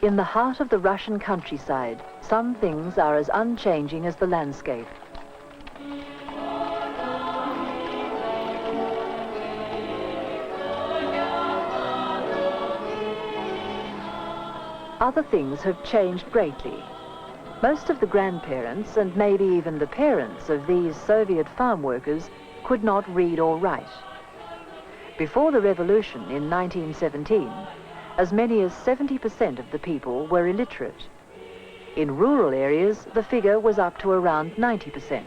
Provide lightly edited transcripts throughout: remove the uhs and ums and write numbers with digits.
In the heart of the Russian countryside, some things are as unchanging as the landscape. Other things have changed greatly. Most of the grandparents, and maybe even the parents of these Soviet farm workers, could not read or write. Before the revolution in 1917, as many as 70% of the people were illiterate. In rural areas, the figure was up to around 90%.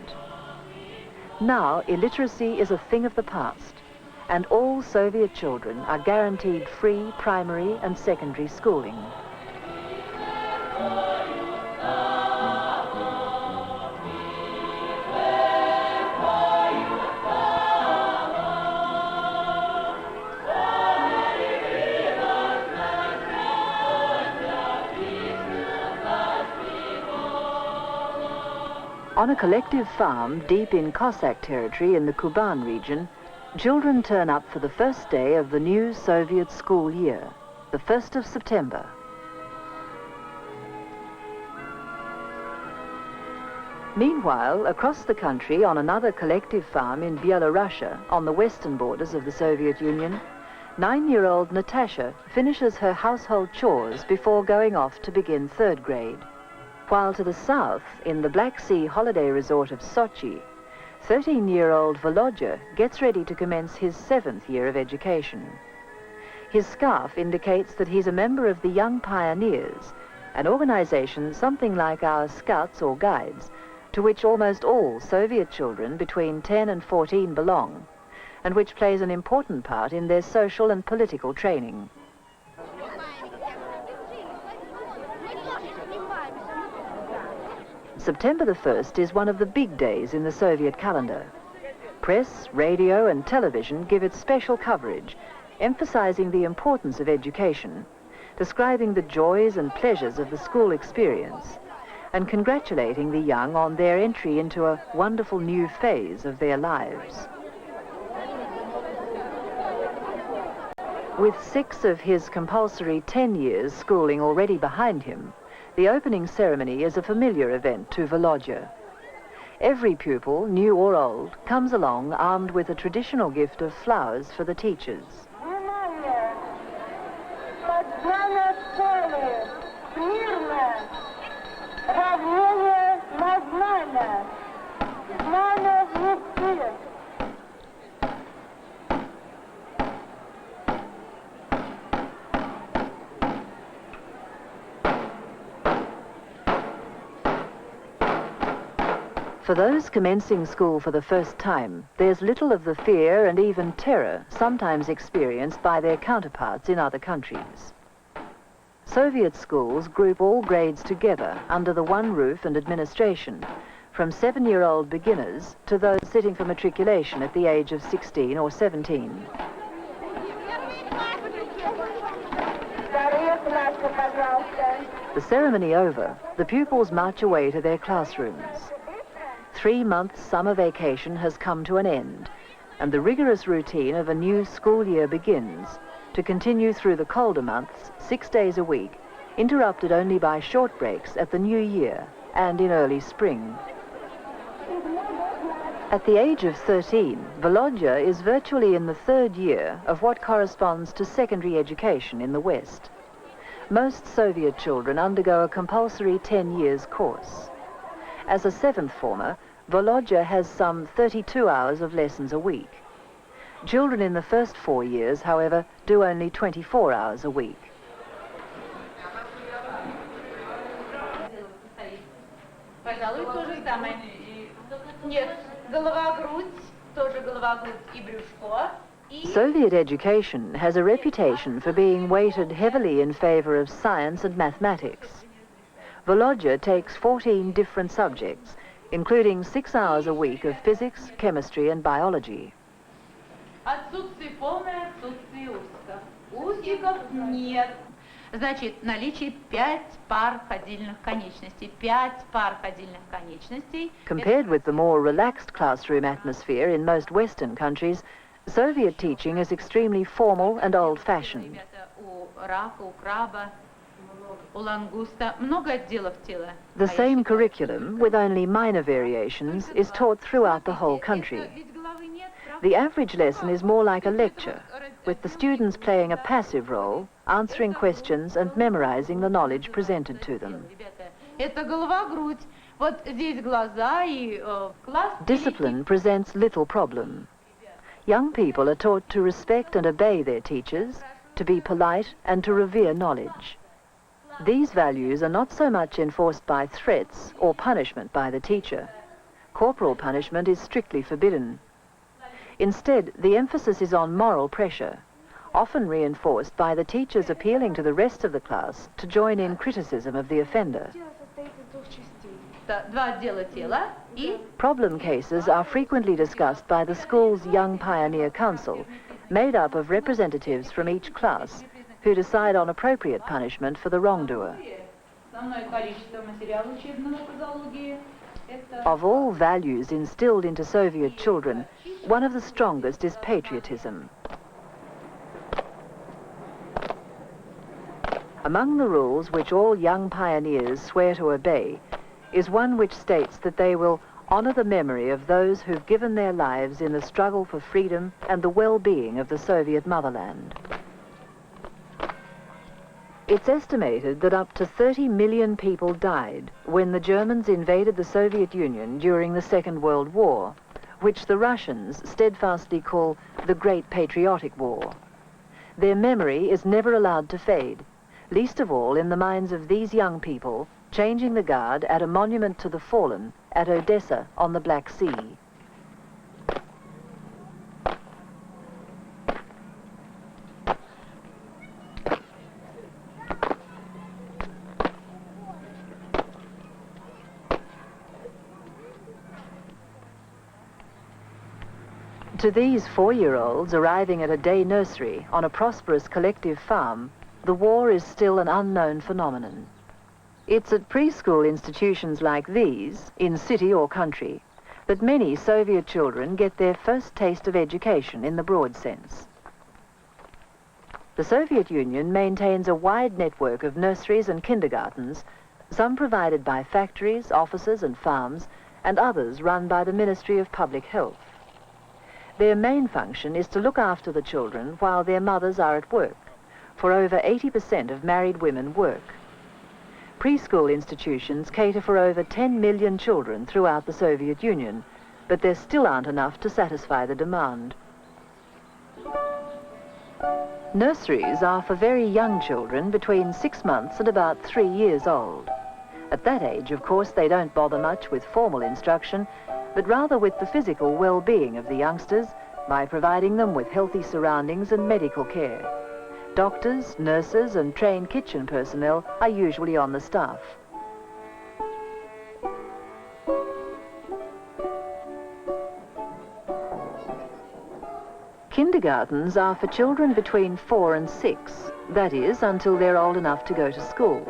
Now, illiteracy is a thing of the past, and all Soviet children are guaranteed free primary and secondary schooling. On a collective farm deep in Cossack territory in the Kuban region, children turn up for the first day of the new Soviet school year, the 1st of September. Meanwhile, across the country on another collective farm in Byelorussia, on the western borders of the Soviet Union, 9-year-old Natasha finishes her household chores before going off to begin 3rd grade. While to the south, in the Black Sea holiday resort of Sochi, 13-year-old Volodya gets ready to commence his 7th year of education. His scarf indicates that he's a member of the Young Pioneers, an organization something like our Scouts or Guides, to which almost all Soviet children between 10 and 14 belong, and which plays an important part in their social and political training. September the 1st is one of the big days in the Soviet calendar. Press, radio and television give it special coverage, emphasizing the importance of education, describing the joys and pleasures of the school experience, and congratulating the young on their entry into a wonderful new phase of their lives. With 6 of his compulsory 10 years schooling already behind him, the opening ceremony is a familiar event to Volodya. Every pupil, new or old, comes along armed with a traditional gift of flowers for the teachers. For those commencing school for the first time, there's little of the fear and even terror sometimes experienced by their counterparts in other countries. Soviet schools group all grades together under the one roof and administration, from 7-year-old beginners to those sitting for matriculation at the age of 16 or 17. The ceremony over, the pupils march away to their classrooms. 3-month summer vacation has come to an end, and the rigorous routine of a new school year begins, to continue through the colder months, 6 days a week, interrupted only by short breaks at the new year and in early spring. At the age of 13, Volodya is virtually in the 3rd year of what corresponds to secondary education in the West. Most Soviet children undergo a compulsory 10 years course. As a 7th former, Volodya has some 32 hours of lessons a week. Children in the first 4 years, however, do only 24 hours a week. Soviet education has a reputation for being weighted heavily in favor of science and mathematics. Volodya takes 14 different subjects, including 6 hours a week of physics, chemistry and biology. Значит, наличие 5 пар ходильных конечностей. 5 пар ходильных конечностей. Compared with the more relaxed classroom atmosphere in most Western countries, Soviet teaching is extremely formal and old-fashioned. У лангуста много отделов тела. The same curriculum, with only minor variations, is taught throughout the whole country. The average lesson is more like a lecture, with the students playing a passive role, answering questions and memorizing the knowledge presented to them. Это голова-грудь. Вот здесь глаза и класс. Discipline presents little problem. Young people are taught to respect and obey their teachers, to be polite and to revere knowledge. These values are not so much enforced by threats or punishment by the teacher. Corporal punishment is strictly forbidden. Instead, the emphasis is on moral pressure, often reinforced by the teachers appealing to the rest of the class to join in criticism of the offender. Два отдела тела и Problem cases are frequently discussed by the school's Young Pioneer Council, made up of representatives from each class, who decide on appropriate punishment for the wrongdoer. основное количество материала учебного по зоологии. Of all values instilled into Soviet children, one of the strongest is patriotism. Among the rules which all young pioneers swear to obey is one which states that they will honor the memory of those who've given their lives in the struggle for freedom and the well-being of the Soviet motherland. It's estimated that up to 30 million people died when the Germans invaded the Soviet Union during the Second World War, which the Russians steadfastly call the Great Patriotic War. Their memory is never allowed to fade, least of all in the minds of these young people changing the guard at a monument to the fallen at Odessa on the Black Sea. To these 4-year-olds arriving at a day nursery on a prosperous collective farm, the war is still an unknown phenomenon. It's at preschool institutions like these, in city or country, that many Soviet children get their first taste of education in the broad sense. The Soviet Union maintains a wide network of nurseries and kindergartens, some provided by factories, offices and farms, and others run by the Ministry of Public Health. Their main function is to look after the children while their mothers are at work, for over 80% of married women work. Preschool institutions cater for over 10 million children throughout the Soviet Union, but there still aren't enough to satisfy the demand. Nurseries are for very young children between 6 months and about 3 years old. At that age, of course, they don't bother much with formal instruction, but rather with the physical well-being of the youngsters by providing them with healthy surroundings and medical care. Doctors, nurses and trained kitchen personnel are usually on the staff. Kindergartens are for children between 4 and 6, that is, until they're old enough to go to school.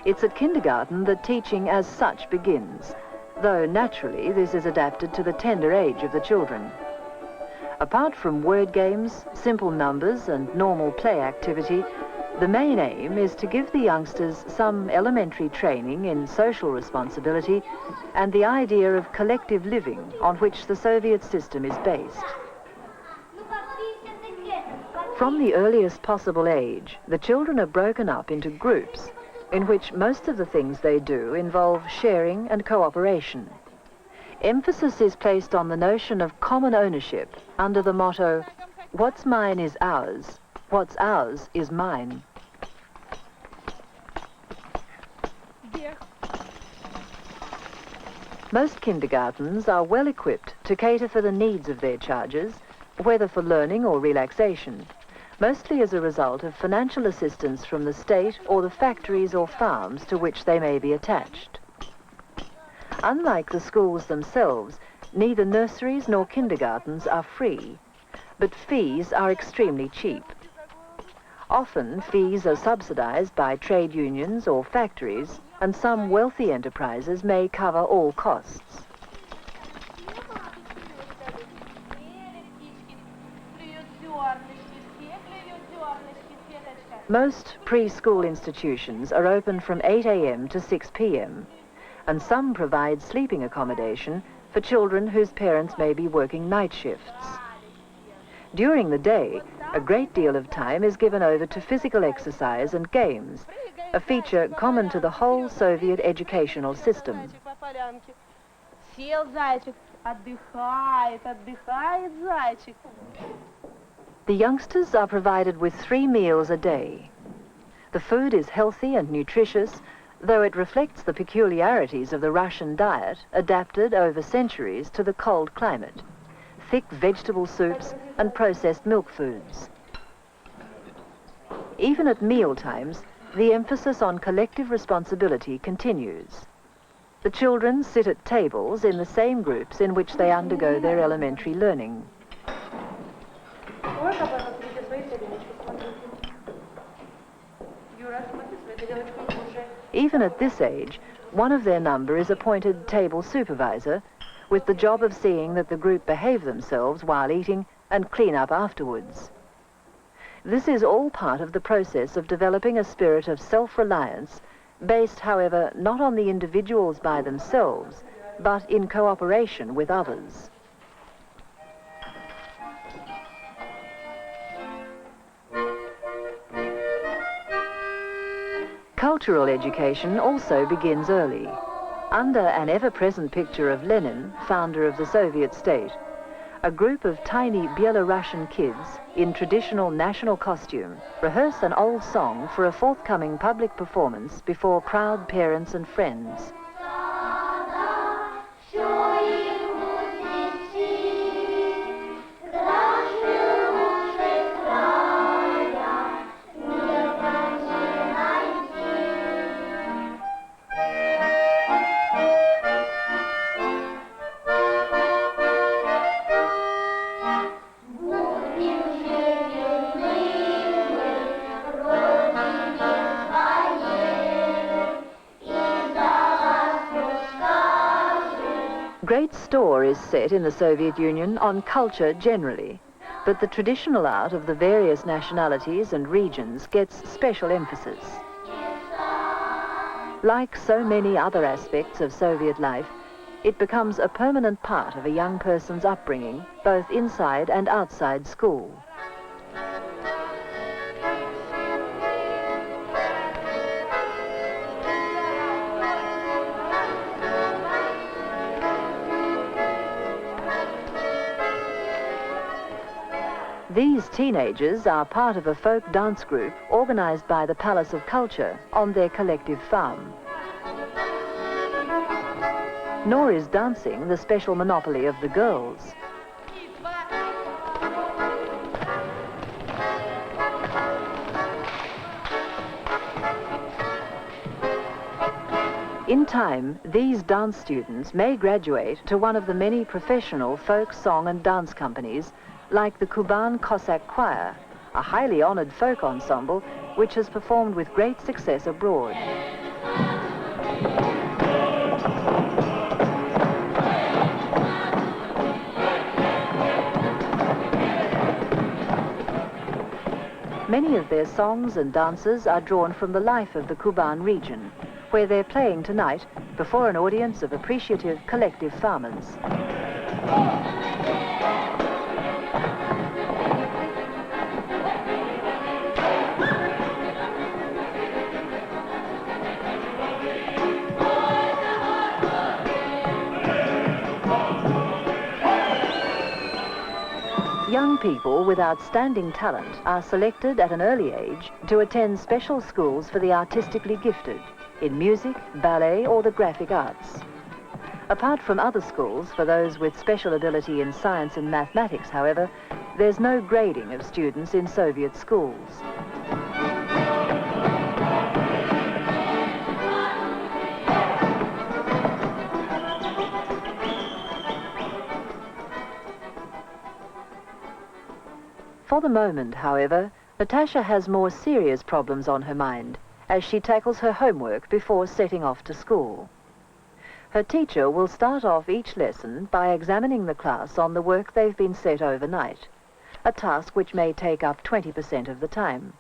It's at kindergarten that teaching as such begins, though naturally this is adapted to the tender age of the children. Apart from word games, simple numbers and normal play activity, the main aim is to give the youngsters some elementary training in social responsibility and the idea of collective living on which the Soviet system is based. From the earliest possible age, the children are broken up into groups in which most of the things they do involve sharing and cooperation. Emphasis is placed on the notion of common ownership under the motto, "What's mine is ours, what's ours is mine." Most kindergartens are well equipped to cater for the needs of their charges, whether for learning or relaxation, mostly as a result of financial assistance from the state or the factories or farms to which they may be attached. Unlike the schools themselves, neither nurseries nor kindergartens are free, but fees are extremely cheap. Often, fees are subsidized by trade unions or factories, and some wealthy enterprises may cover all costs. Most preschool institutions are open from 8 a.m. to 6 p.m, and some provide sleeping accommodation for children whose parents may be working night shifts. During the day, a great deal of time is given over to physical exercise and games, a feature common to the whole Soviet educational system. The youngsters are provided with 3 meals a day. The food is healthy and nutritious, though it reflects the peculiarities of the Russian diet adapted over centuries to the cold climate: thick vegetable soups and processed milk foods. Even at meal times, the emphasis on collective responsibility continues. The children sit at tables in the same groups in which they undergo their elementary learning. Even at this age, one of their number is appointed table supervisor, with the job of seeing that the group behave themselves while eating and clean up afterwards. This is all part of the process of developing a spirit of self-reliance, based, however, not on the individuals by themselves, but in cooperation with others. Cultural education also begins early. Under an ever-present picture of Lenin, founder of the Soviet state, a group of tiny Belarusian kids in traditional national costume rehearse an old song for a forthcoming public performance before proud parents and friends. Great store is set in the Soviet Union on culture generally, but the traditional art of the various nationalities and regions gets special emphasis. Like so many other aspects of Soviet life, it becomes a permanent part of a young person's upbringing, both inside and outside school. These teenagers are part of a folk dance group organized by the Palace of Culture on their collective farm. Nor is dancing the special monopoly of the girls. In time, these dance students may graduate to one of the many professional folk song and dance companies, like the Kuban Cossack Choir, a highly honored folk ensemble which has performed with great success abroad. Many of their songs and dances are drawn from the life of the Kuban region, where they're playing tonight before an audience of appreciative collective farmers. Young people with outstanding talent are selected at an early age to attend special schools for the artistically gifted, in music, ballet, or the graphic arts. Apart from other schools for those with special ability in science and mathematics, however, there's no grading of students in Soviet schools. For the moment, however, Natasha has more serious problems on her mind as she tackles her homework before setting off to school. Her teacher will start off each lesson by examining the class on the work they've been set overnight, a task which may take up 20% of the time.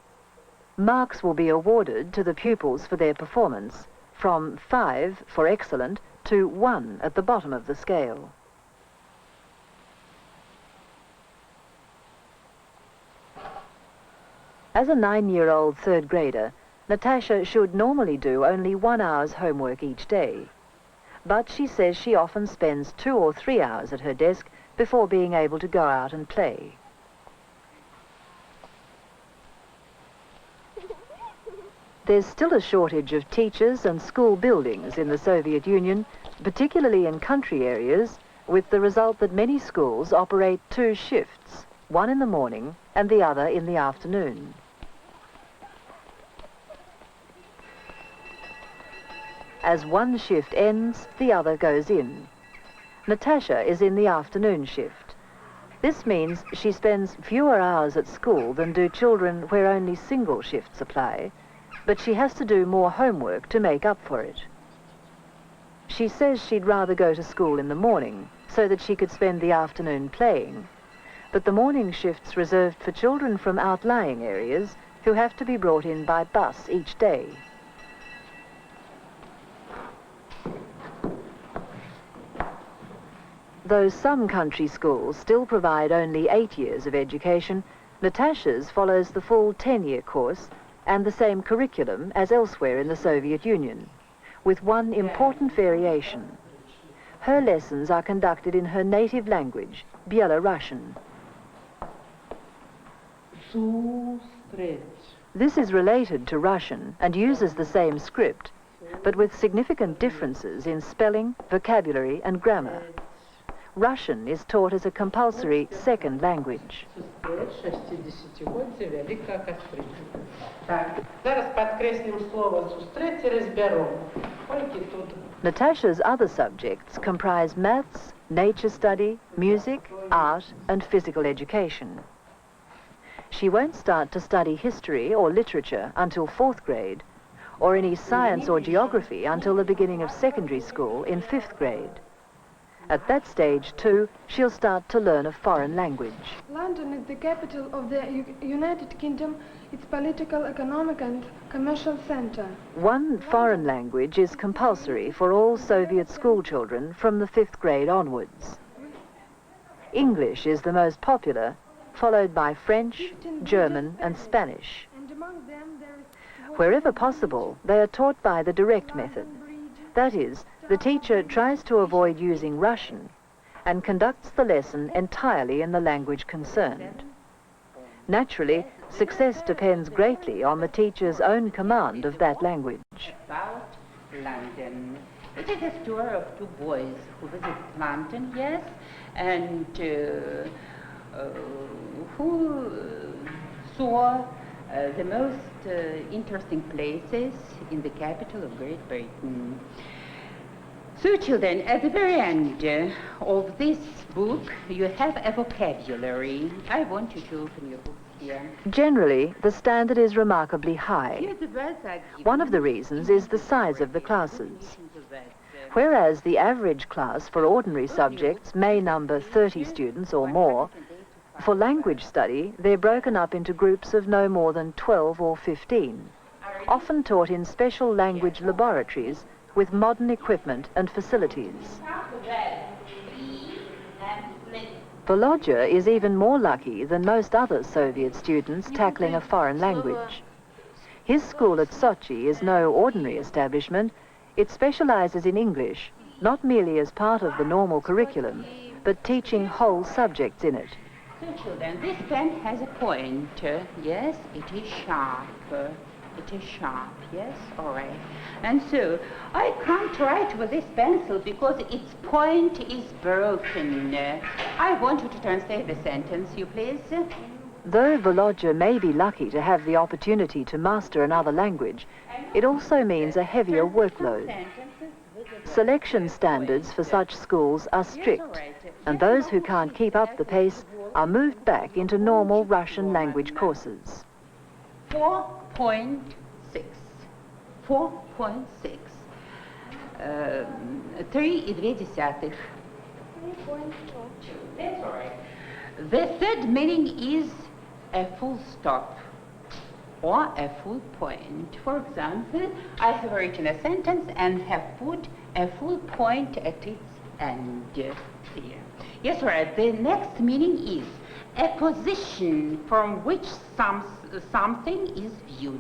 Marks will be awarded to the pupils for their performance, from 5 for excellent to 1 at the bottom of the scale. As a 9-year-old third grader, Natasha should normally do only 1 hour's homework each day. But she says she often spends 2 or 3 hours at her desk before being able to go out and play. There's still a shortage of teachers and school buildings in the Soviet Union, particularly in country areas, with the result that many schools operate 2 shifts, one in the morning and the other in the afternoon. As one shift ends, the other goes in. Natasha is in the afternoon shift. This means she spends fewer hours at school than do children where only single shifts apply, but she has to do more homework to make up for it. She says she'd rather go to school in the morning so that she could spend the afternoon playing, but the morning shift's reserved for children from outlying areas who have to be brought in by bus each day. Though some country schools still provide only 8 years of education, Natasha's follows the full 10-year course and the same curriculum as elsewhere in the Soviet Union, with one important variation. Her lessons are conducted in her native language, Belarusian. This is related to Russian and uses the same script, but with significant differences in spelling, vocabulary and grammar. Russian is taught as a compulsory second language. Natasha's other subjects comprise maths, nature study, music, art and physical education. She won't start to study history or literature until 4th grade, or any science or geography until the beginning of secondary school in 5th grade. At that stage, too, she'll start to learn a foreign language. London is the capital of the United Kingdom, its political, economic and commercial center. One foreign language is compulsory for all Soviet school children from the 5th grade onwards. English is the most popular, followed by French, German and Spanish. Wherever possible, they are taught by the direct method. That is, the teacher tries to avoid using Russian and conducts the lesson entirely in the language concerned. Naturally, success depends greatly on the teacher's own command of that language. About London. It is a story of 2 boys who visit London, yes, and who saw the most interesting places in the capital of Great Britain. So, children, at the very end of this book, you have a vocabulary. I want you to open your book here. Generally, the standard is remarkably high. Here the words are given. One of the reasons is the size of the classes. Whereas the average class for ordinary subjects may number 30 students or more, for language study, they're broken up into groups of no more than 12 or 15, often taught in special language laboratories with modern equipment and facilities. Volodya is even more lucky than most other Soviet students tackling a foreign language. His school at Sochi is no ordinary establishment. It specializes in English, not merely as part of the normal curriculum, but teaching whole subjects in it. So, children, this pen has a point. Yes, it is sharp. It is sharp, yes, all right. And so, I can't write with this pencil because its point is broken. I want you to translate the sentence, you please. Though Volodya may be lucky to have the opportunity to master another language, it also means a heavier workload. Selection standards for such schools are strict, and those who can't keep up the pace are moved back into normal Russian language courses. 4.6. 4.6. 3,2. That's all right. The third meaning is a full stop. or a full point. For example, I have written a sentence and have put a full point at its end here. Yes, right. The next meaning is a position from which something is viewed.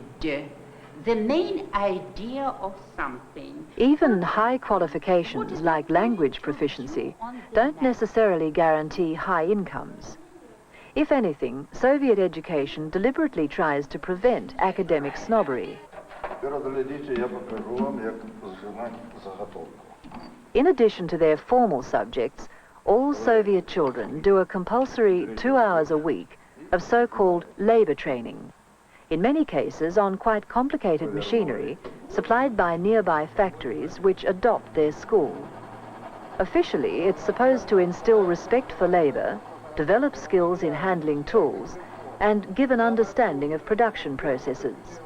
The main idea of something. Even high qualifications like language proficiency don't necessarily guarantee high incomes. If anything, Soviet education deliberately tries to prevent academic snobbery. In addition to their formal subjects, all Soviet children do a compulsory 2 hours a week of so-called labor training, in many cases on quite complicated machinery supplied by nearby factories which adopt their school. Officially, it's supposed to instill respect for labor, develop skills in handling tools, and give an understanding of production processes.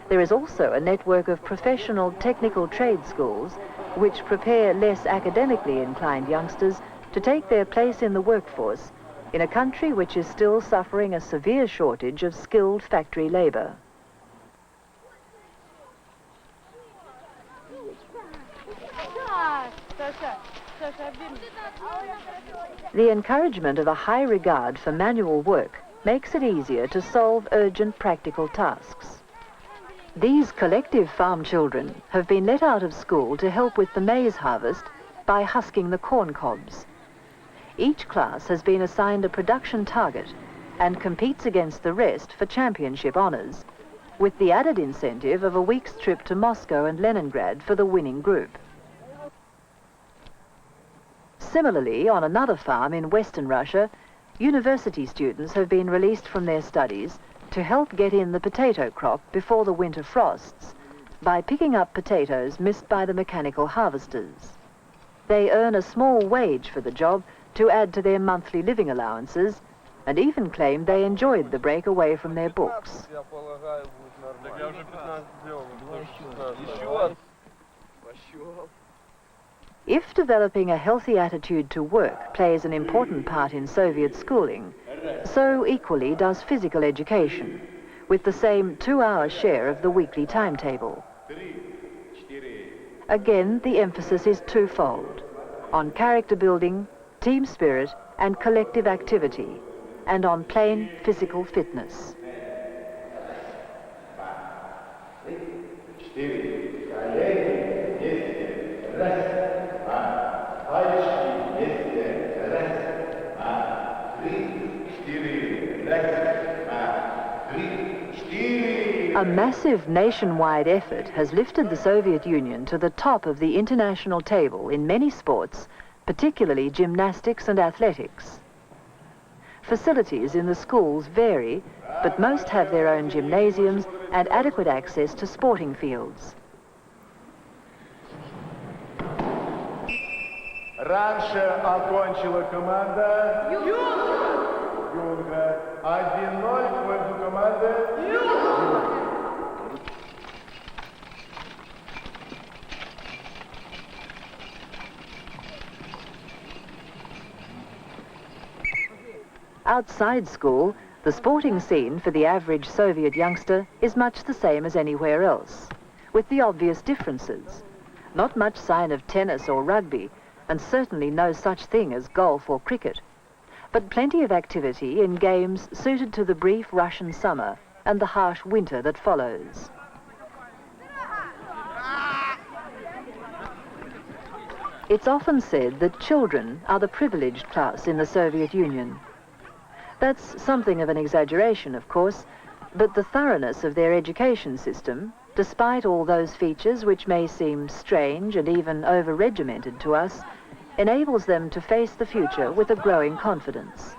There is also a network of professional technical trade schools which prepare less academically inclined youngsters to take their place in the workforce in a country which is still suffering a severe shortage of skilled factory labor. The encouragement of a high regard for manual work makes it easier to solve urgent practical tasks. These collective farm children have been let out of school to help with the maize harvest by husking the corn cobs. Each class has been assigned a production target and competes against the rest for championship honors, with the added incentive of a week's trip to Moscow and Leningrad for the winning group. Similarly, on another farm in Western Russia, university students have been released from their studies to help get in the potato crop before the winter frosts by picking up potatoes missed by the mechanical harvesters. They earn a small wage for the job to add to their monthly living allowances, and even claim they enjoyed the break away from their books. If developing a healthy attitude to work plays an important part in Soviet schooling, so equally does physical education, with the same 2-hour share of the weekly timetable. Again, the emphasis is twofold: on character building, team spirit, and collective activity, and on plain physical fitness. A massive nationwide effort has lifted the Soviet Union to the top of the international table in many sports, particularly gymnastics and athletics. Facilities in the schools vary, but most have their own gymnasiums and adequate access to sporting fields. Раньше окончила команда Юнга. 1-0 в пользу команды Юнга. Outside school, the sporting scene for the average Soviet youngster is much the same as anywhere else, with the obvious differences. Not much sign of tennis or rugby, and certainly no such thing as golf or cricket, but plenty of activity in games suited to the brief Russian summer and the harsh winter that follows. It's often said that children are the privileged class in the Soviet Union. That's something of an exaggeration, of course, but the thoroughness of their education system, despite all those features which may seem strange and even over-regimented to us, enables them to face the future with a growing confidence.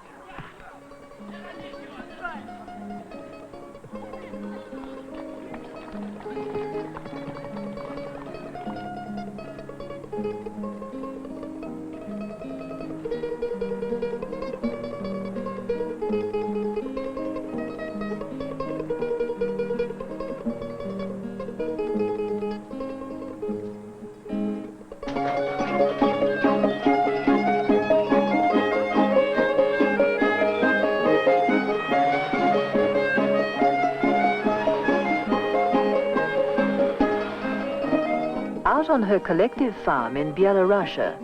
Out on her collective farm in Byelorussia,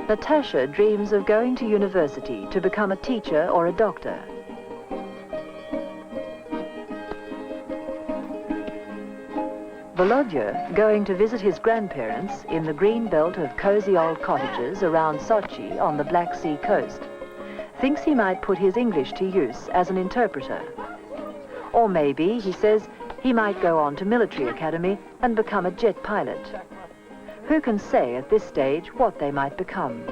Natasha dreams of going to university to become a teacher or a doctor. Volodya, going to visit his grandparents in the green belt of cozy old cottages around Sochi on the Black Sea coast, thinks he might put his English to use as an interpreter. Or maybe, he says, he might go on to military academy and become a jet pilot. Who can say at this stage what they might become?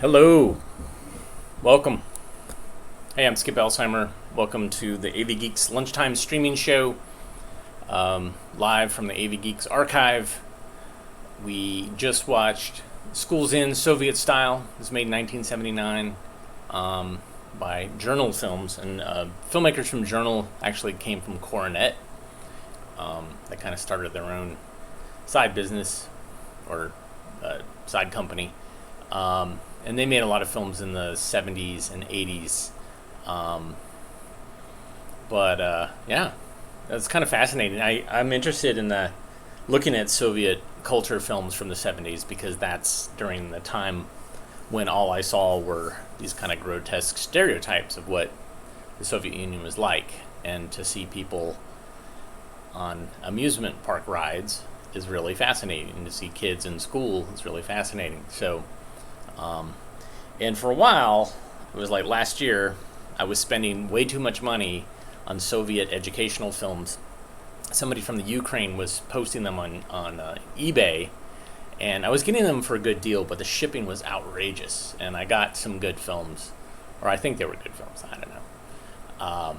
Hello, welcome. Hey, I'm Skip Alzheimer. Welcome to the AV Geeks Lunchtime streaming show, live from the AV Geeks archive. We just watched School's Inn, Soviet Style. It was made in 1979 by Journal Films, and filmmakers from Journal actually came from Coronet. They kind of started their own side business or side company. And they made a lot of films in the 70s and 80s. Yeah, that's kind of fascinating. I'm interested in looking at Soviet culture films from the 70s because that's during the time when all I saw were these kind of grotesque stereotypes of what the Soviet Union was like. And to see people on amusement park rides is really fascinating. And to see kids in school is really fascinating. So, and for a while, it was like last year, I was spending way too much money on Soviet educational films. Somebody from the Ukraine was posting them on eBay, and I was getting them for a good deal, but the shipping was outrageous. And I got some good films, or I think they were good films. I don't know.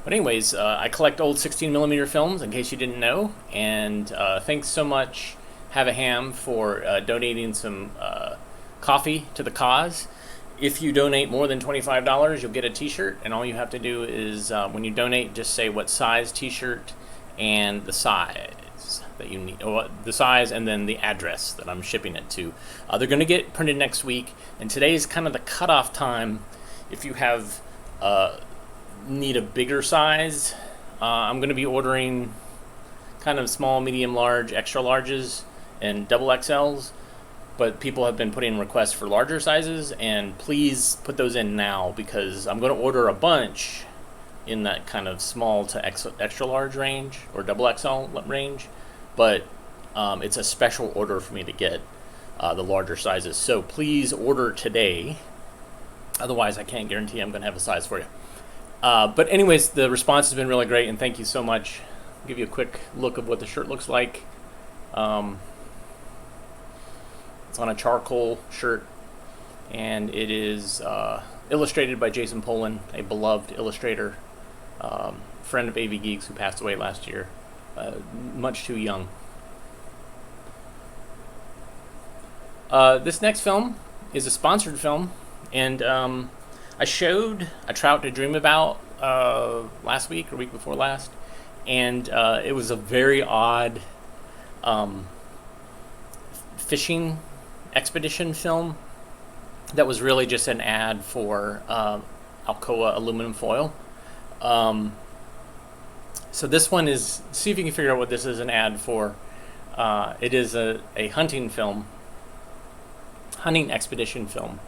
But anyways, I collect old 16mm films, in case you didn't know. And thanks so much, Have a Ham, for donating some coffee to the cause. If you donate more than $25, you'll get a t-shirt, and all you have to do is when you donate, just say what size t-shirt and the size that you need, or the size and then the address that I'm shipping it to. They're going to get printed next week, and today is kind of the cutoff time. If you have need a bigger size, I'm going to be ordering kind of small, medium, large, extra larges, and double XLs. But people have been putting in requests for larger sizes, and please put those in now because I'm going to order a bunch in that kind of small to extra large range or double XL range. But it's a special order for me to get the larger sizes. So please order today. Otherwise, I can't guarantee I'm going to have a size for you. But anyways, the response has been really great, and thank you so much. I'll give you a quick look of what the shirt looks like. It's on a charcoal shirt, and it is illustrated by Jason Pollan, a beloved illustrator, friend of AV Geeks who passed away last year, much too young. This next film is a sponsored film, and I showed A Trout to Dream About last week or week before last, and it was a very odd fishing expedition film that was really just an ad for Alcoa aluminum foil. So this one is, see if you can figure out what this is an ad for. It is a hunting film, hunting expedition film,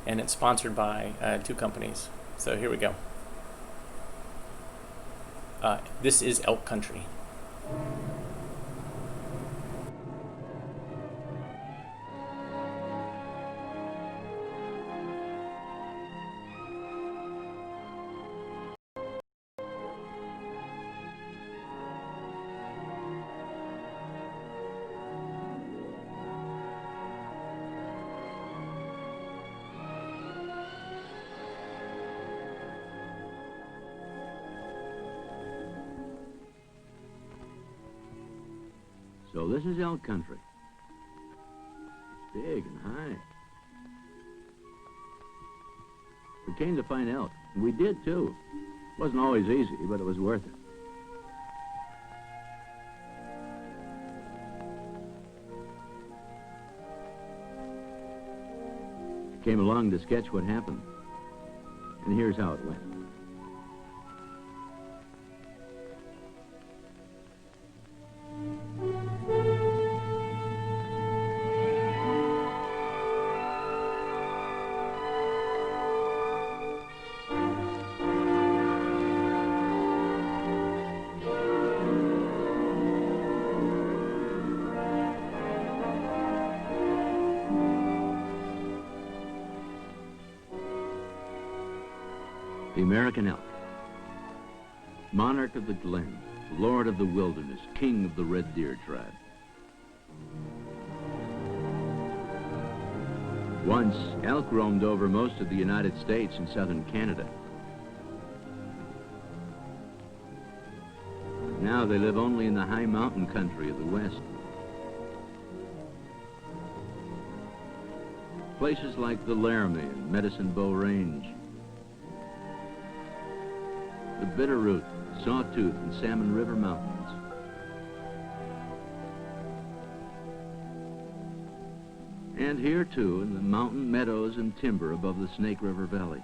and it's sponsored by 2 companies. So here we go. This is elk country. So this is elk country. It's big and high. We came to find elk. We did, too. Wasn't always easy, but it was worth it. Came along to sketch what happened. And here's how it went. The American elk, monarch of the glen, lord of the wilderness, king of the red deer tribe. Once, elk roamed over most of the United States and southern Canada. Now they live only in the high mountain country of the West. Places like the Laramie and Medicine Bow Range, the Bitterroot, Sawtooth, and Salmon River Mountains. And here, too, in the mountain meadows and timber above the Snake River Valley.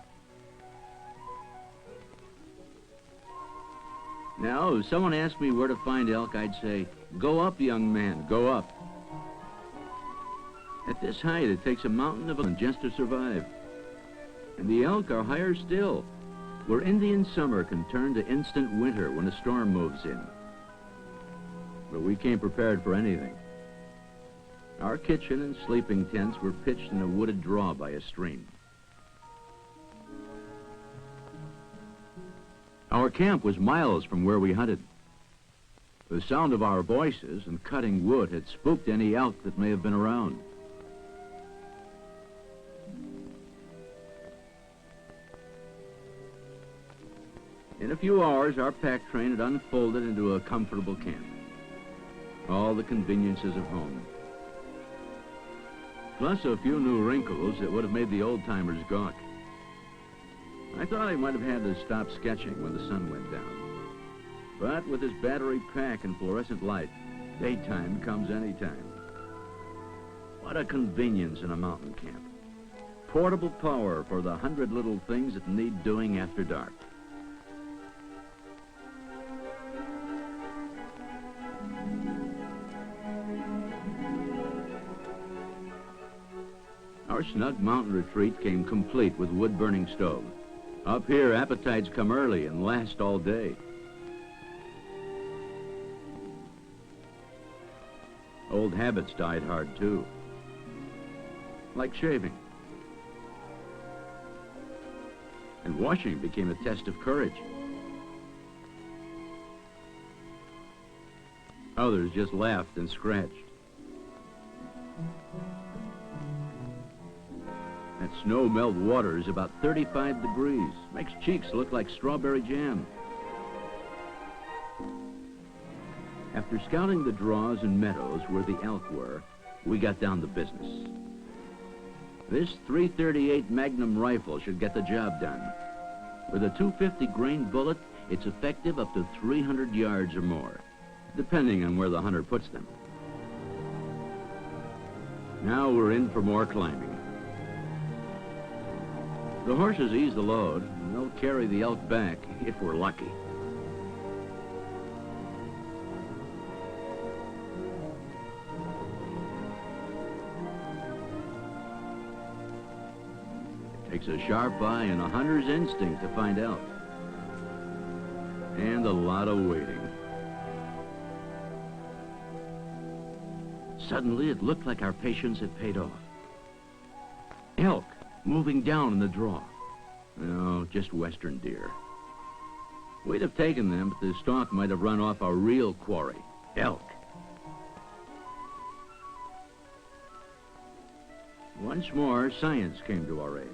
Now, if someone asked me where to find elk, I'd say, go up, young man, go up. At this height, it takes a mountain of elk just to survive. And the elk are higher still, where Indian summer can turn to instant winter when a storm moves in. But we came prepared for anything. Our kitchen and sleeping tents were pitched in a wooded draw by a stream. Our camp was miles from where we hunted. The sound of our voices and cutting wood had spooked any elk that may have been around. In a few hours, our pack train had unfolded into a comfortable camp. All the conveniences of home. Plus a few new wrinkles that would have made the old-timers gawk. I thought I might have had to stop sketching when the sun went down. But with this battery pack and fluorescent light, daytime comes anytime. What a convenience in a mountain camp. Portable power for the 100 little things that need doing after dark. Our snug mountain retreat came complete with wood-burning stove. Up here, appetites come early and last all day. Old habits died hard, too. Like shaving. And washing became a test of courage. Others just laughed and scratched. That snow-melt water is about 35 degrees. Makes cheeks look like strawberry jam. After scouting the draws and meadows where the elk were, we got down to business. This .338 Magnum rifle should get the job done. With a 250 grain bullet, it's effective up to 300 yards or more, depending on where the hunter puts them. Now we're in for more climbing. The horses ease the load, and they'll carry the elk back if we're lucky. Takes a sharp eye and a hunter's instinct to find elk. And a lot of waiting. Suddenly, it looked like our patience had paid off. Elk moving down in the draw. No, just western deer. We'd have taken them, but the stalk might have run off our real quarry, elk. Once more, science came to our aid.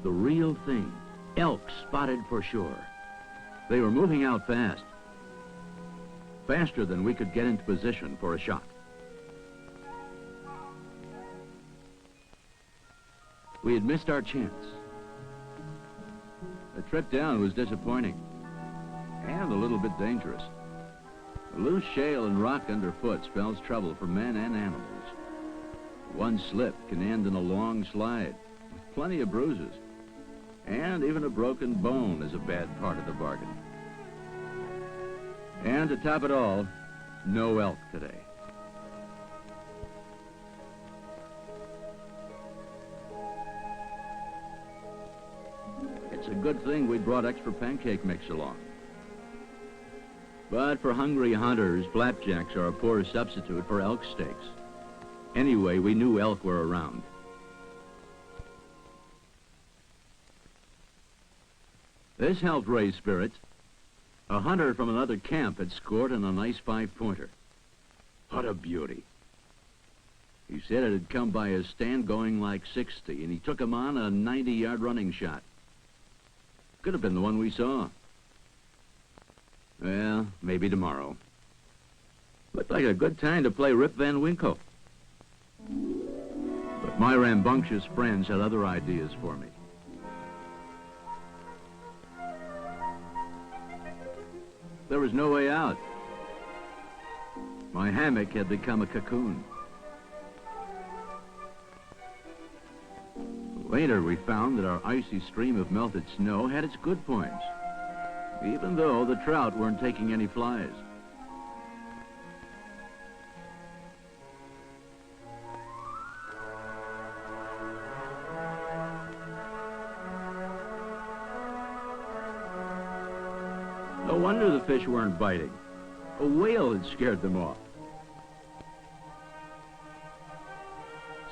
The real thing, elk spotted for sure. They were moving out fast. Faster than we could get into position for a shot. We had missed our chance. The trip down was disappointing and a little bit dangerous. The loose shale and rock underfoot spells trouble for men and animals. One slip can end in a long slide with plenty of bruises. And even a broken bone is a bad part of the bargain. And to top it all, no elk today. It's a good thing we brought extra pancake mix along. But for hungry hunters, flapjacks are a poor substitute for elk steaks. Anyway, we knew elk were around. This helped raise spirits. A hunter from another camp had scored on a nice 5-pointer. What a beauty. He said it had come by his stand going like 60, and he took him on a 90-yard running shot. Could have been the one we saw. Well, maybe tomorrow. Looked like a good time to play Rip Van Winkle. But my rambunctious friends had other ideas for me. There was no way out. My hammock had become a cocoon. Later, we found that our icy stream of melted snow had its good points, even though the trout weren't taking any flies. No wonder the fish weren't biting. A whale had scared them off.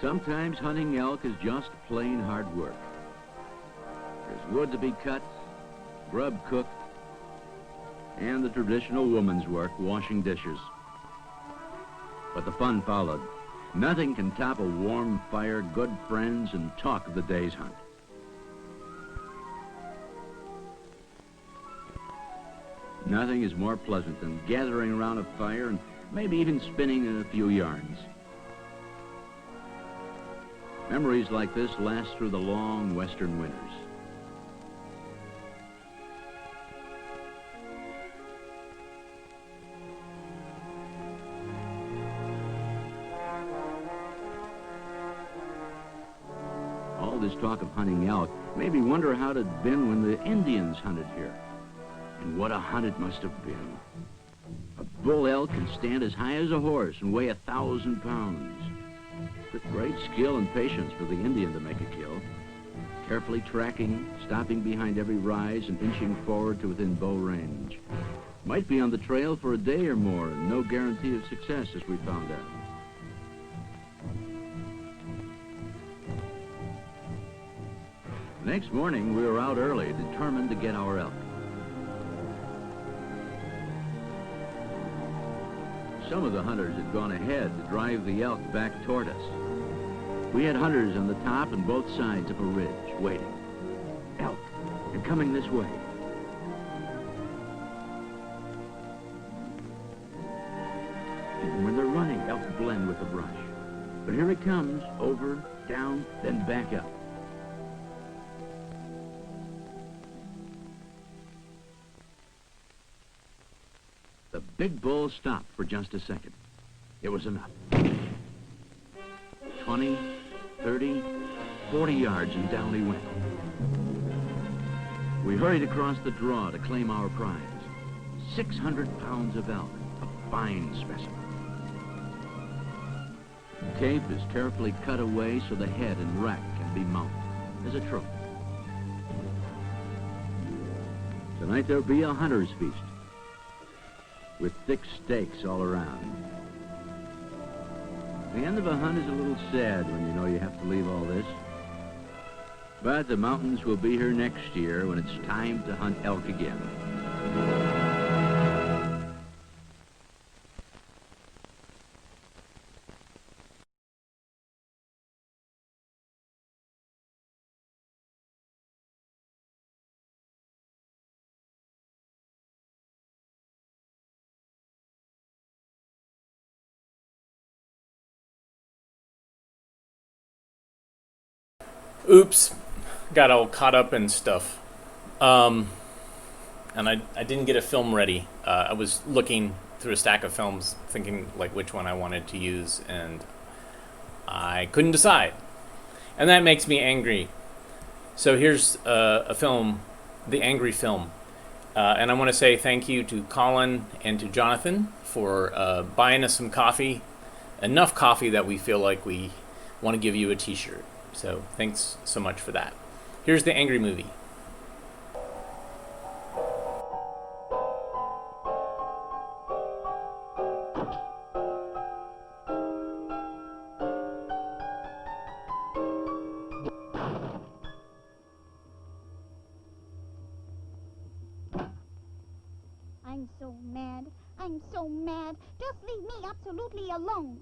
Sometimes hunting elk is just plain hard work. There's wood to be cut, grub cooked, and the traditional woman's work, washing dishes. But the fun followed. Nothing can top a warm fire, good friends, and talk of the day's hunt. Nothing is more pleasant than gathering around a fire and maybe even spinning a few yarns. Memories like this last through the long western winters. All this talk of hunting elk made me wonder how it had been when the Indians hunted here. And what a hunt it must have been. A bull elk can stand as high as a horse and weigh 1,000 pounds. With great skill and patience for the Indian to make a kill. Carefully tracking, stopping behind every rise and inching forward to within bow range. Might be on the trail for a day or more and no guarantee of success, as we found out. The next morning, we were out early, determined to get our elk. Some of the hunters had gone ahead to drive the elk back toward us. We had hunters on the top and both sides of a ridge, waiting. Elk, and coming this way. And when they're running, elk blend with the brush. But here it comes, over, down, then back up. The big bull stopped for just a second. It was enough. 20, 30, 40 yards, and down he went. We hurried across the draw to claim our prize. 600 pounds of elk, a fine specimen. The cape is carefully cut away so the head and rack can be mounted. as a trophy. Tonight there'll be a hunter's feast with thick steaks all around. The end of a hunt is a little sad when you know you have to leave all this. But the mountains will be here next year when it's time to hunt elk again. Oops, got all caught up in stuff. And I didn't get a film ready. I was looking through a stack of films thinking like which one I wanted to use, and I couldn't decide. And that makes me angry. So here's a film, The Angry Film. And I want to say thank you to Colin and to Jonathan for buying us some coffee. Enough coffee that we feel like we want to give you a t-shirt. So thanks so much for that. Here's The Angry Movie. I'm so mad. I'm so mad. Just leave me absolutely alone.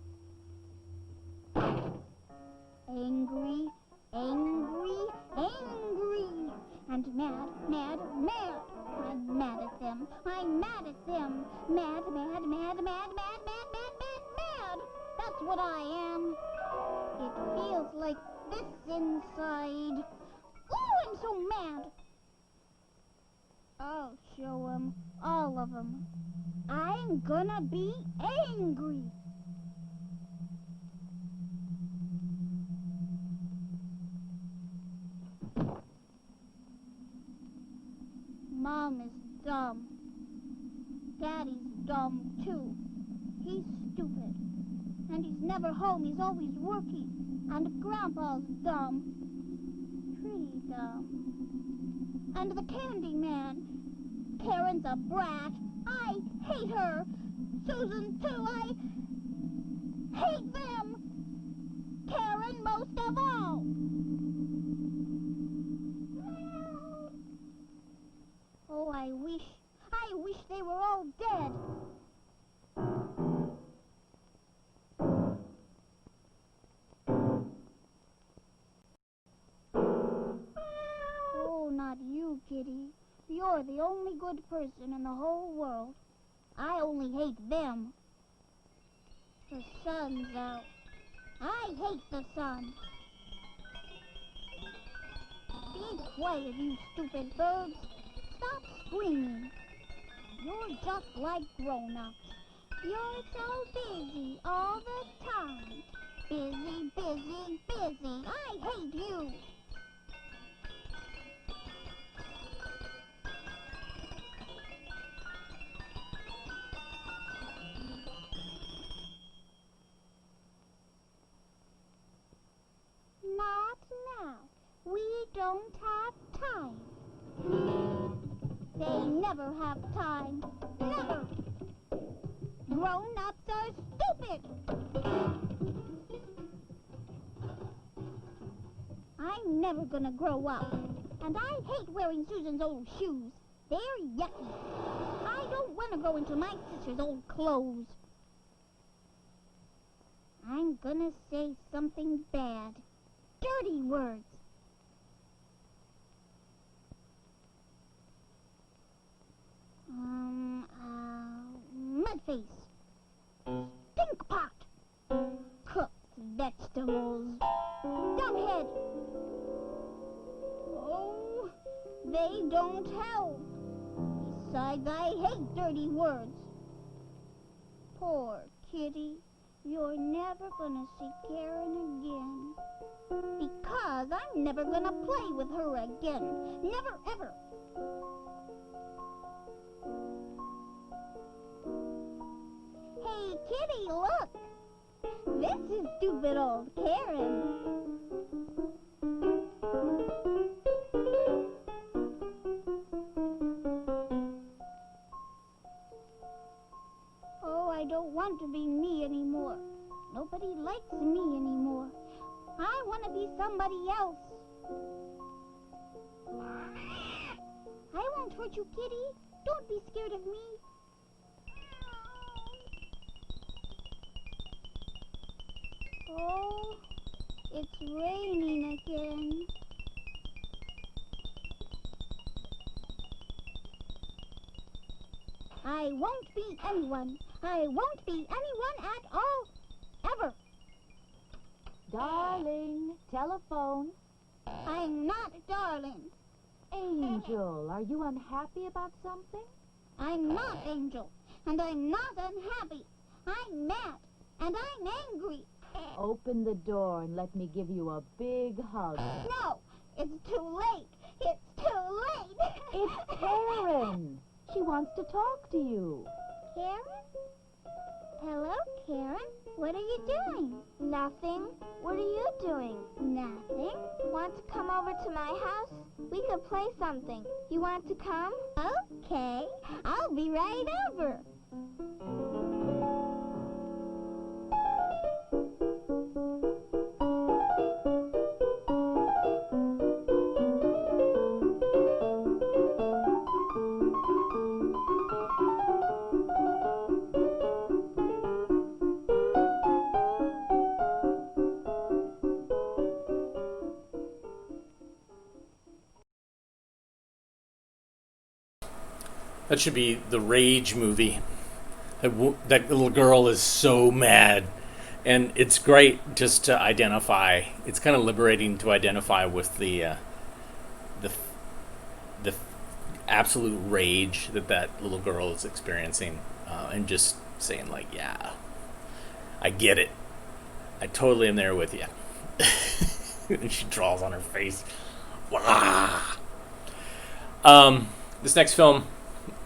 Angry, angry, angry. And mad, mad, mad. I'm mad at them. I'm mad at them. Mad, mad, mad, mad, mad, mad, mad, mad, mad. That's what I am. It feels like this inside. Oh, I'm so mad. I'll show 'em, all of 'em. I'm gonna be angry. Mom is dumb. Daddy's dumb, too. He's stupid. And he's never home. He's always working. And Grandpa's dumb. Pretty dumb. And the candy man. Karen's a brat. I hate her. Susan, too. I hate them. Karen most of all. Oh, I wish they were all dead. Oh, not you, Kitty. You're the only good person in the whole world. I only hate them. The sun's out. I hate the sun. Be quiet, you stupid birds. Stop screaming. You're just like grown-ups. You're so busy all the time. Busy, busy, busy. I hate you. Not now. We don't have time. They never have time. Never. Grown-ups are stupid. I'm never gonna grow up. And I hate wearing Susan's old shoes. They're yucky. I don't want to go into my sister's old clothes. I'm gonna say something bad. Dirty words. Mudface. Stinkpot. Cooked vegetables. Dumbhead. Oh, they don't help. Besides, I hate dirty words. Poor Kitty. You're never gonna see Karen again. Because I'm never gonna play with her again. Never, ever. Hey, Kitty, look. This is stupid old Karen. likes me anymore. I want to be somebody else. I won't hurt you, Kitty. Don't be scared of me. Oh, it's raining again. I won't be anyone. I won't be anyone at all. Ever. Darling, telephone. I'm not darling. Angel, are you unhappy about something? I'm not Angel, and I'm not unhappy. I'm mad, and I'm angry. Open the door and let me give you a big hug. No, it's too late. It's too late. It's Karen. She wants to talk to you. Karen? Hello, Karen. What are you doing? Nothing. What are you doing? Nothing. Want to come over to my house? We could play something. You want to come? Okay. I'll be right over. That should be the Rage movie. That little girl is so mad. And it's great just to identify. It's kind of liberating to identify with the absolute rage that little girl is experiencing. And just saying like, yeah, I get it. I totally am there with you. And she draws on her face. This next film,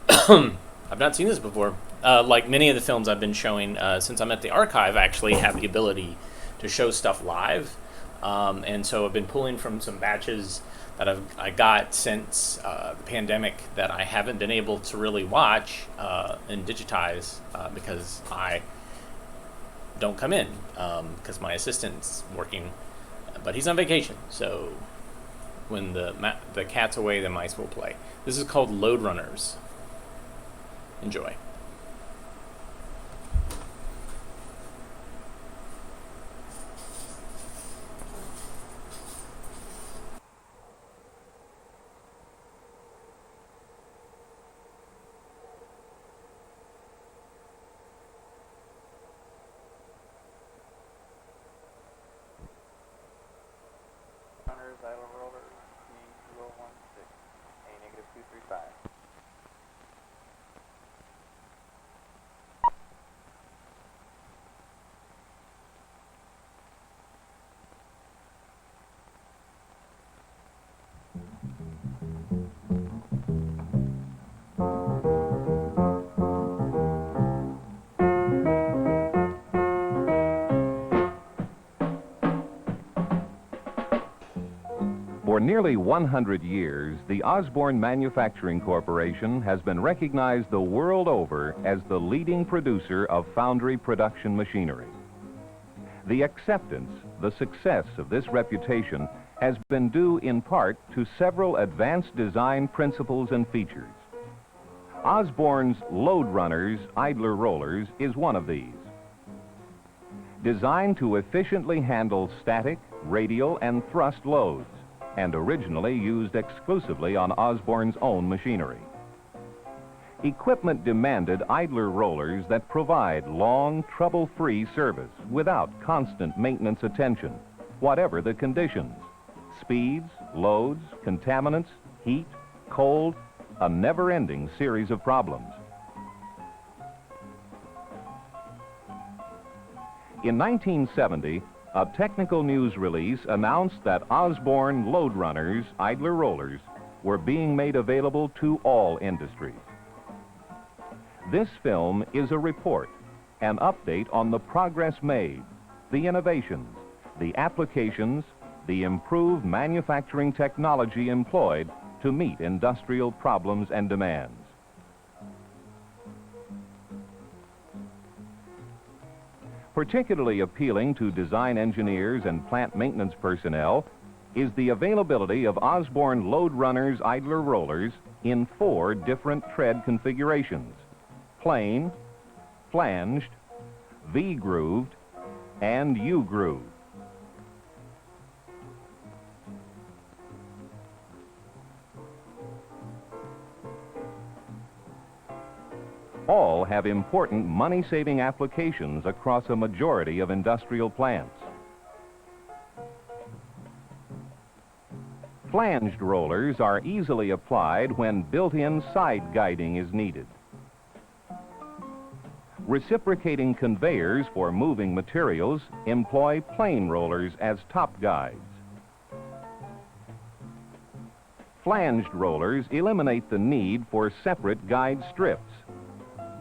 I've not seen this before. Like many of the films I've been showing since I'm at the archive, I actually have the ability to show stuff live. And so I've been pulling from some batches that I got since the pandemic that I haven't been able to really watch and digitize because I don't come in because my assistant's working, but he's on vacation. So when the cat's away, the mice will play. This is called Load Runners. Enjoy. Runners, idle rollers, C2016, A negative 235. For nearly 100 years, the Osborne Manufacturing Corporation has been recognized the world over as the leading producer of foundry production machinery. The acceptance, the success of this reputation has been due in part to several advanced design principles and features. Osborne's Load Runners idler rollers is one of these. Designed to efficiently handle static, radial, and thrust loads, and originally used exclusively on Osborne's own machinery. Equipment demanded idler rollers that provide long, trouble-free service without constant maintenance attention, whatever the conditions. Speeds, loads, contaminants, heat, cold, a never-ending series of problems. In 1970, a technical news release announced that Osborne Load Runners idler rollers were being made available to all industries. This film is a report, an update on the progress made, the innovations, the applications, the improved manufacturing technology employed to meet industrial problems and demands. Particularly appealing to design engineers and plant maintenance personnel is the availability of Osborne Load Runners idler rollers in 4 different tread configurations: plain, flanged, V-grooved, and U-grooved. All have important money-saving applications across a majority of industrial plants. Flanged rollers are easily applied when built-in side guiding is needed. Reciprocating conveyors for moving materials employ plain rollers as top guides. Flanged rollers eliminate the need for separate guide strips.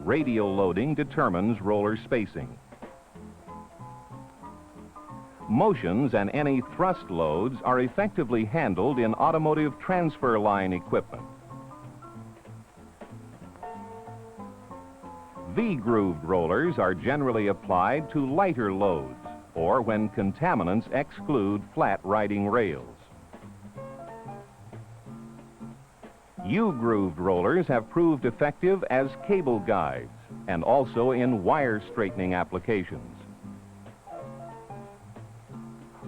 Radial loading determines roller spacing. Motions and any thrust loads are effectively handled in automotive transfer line equipment. V-grooved rollers are generally applied to lighter loads or when contaminants exclude flat riding rails. U-grooved rollers have proved effective as cable guides and also in wire straightening applications.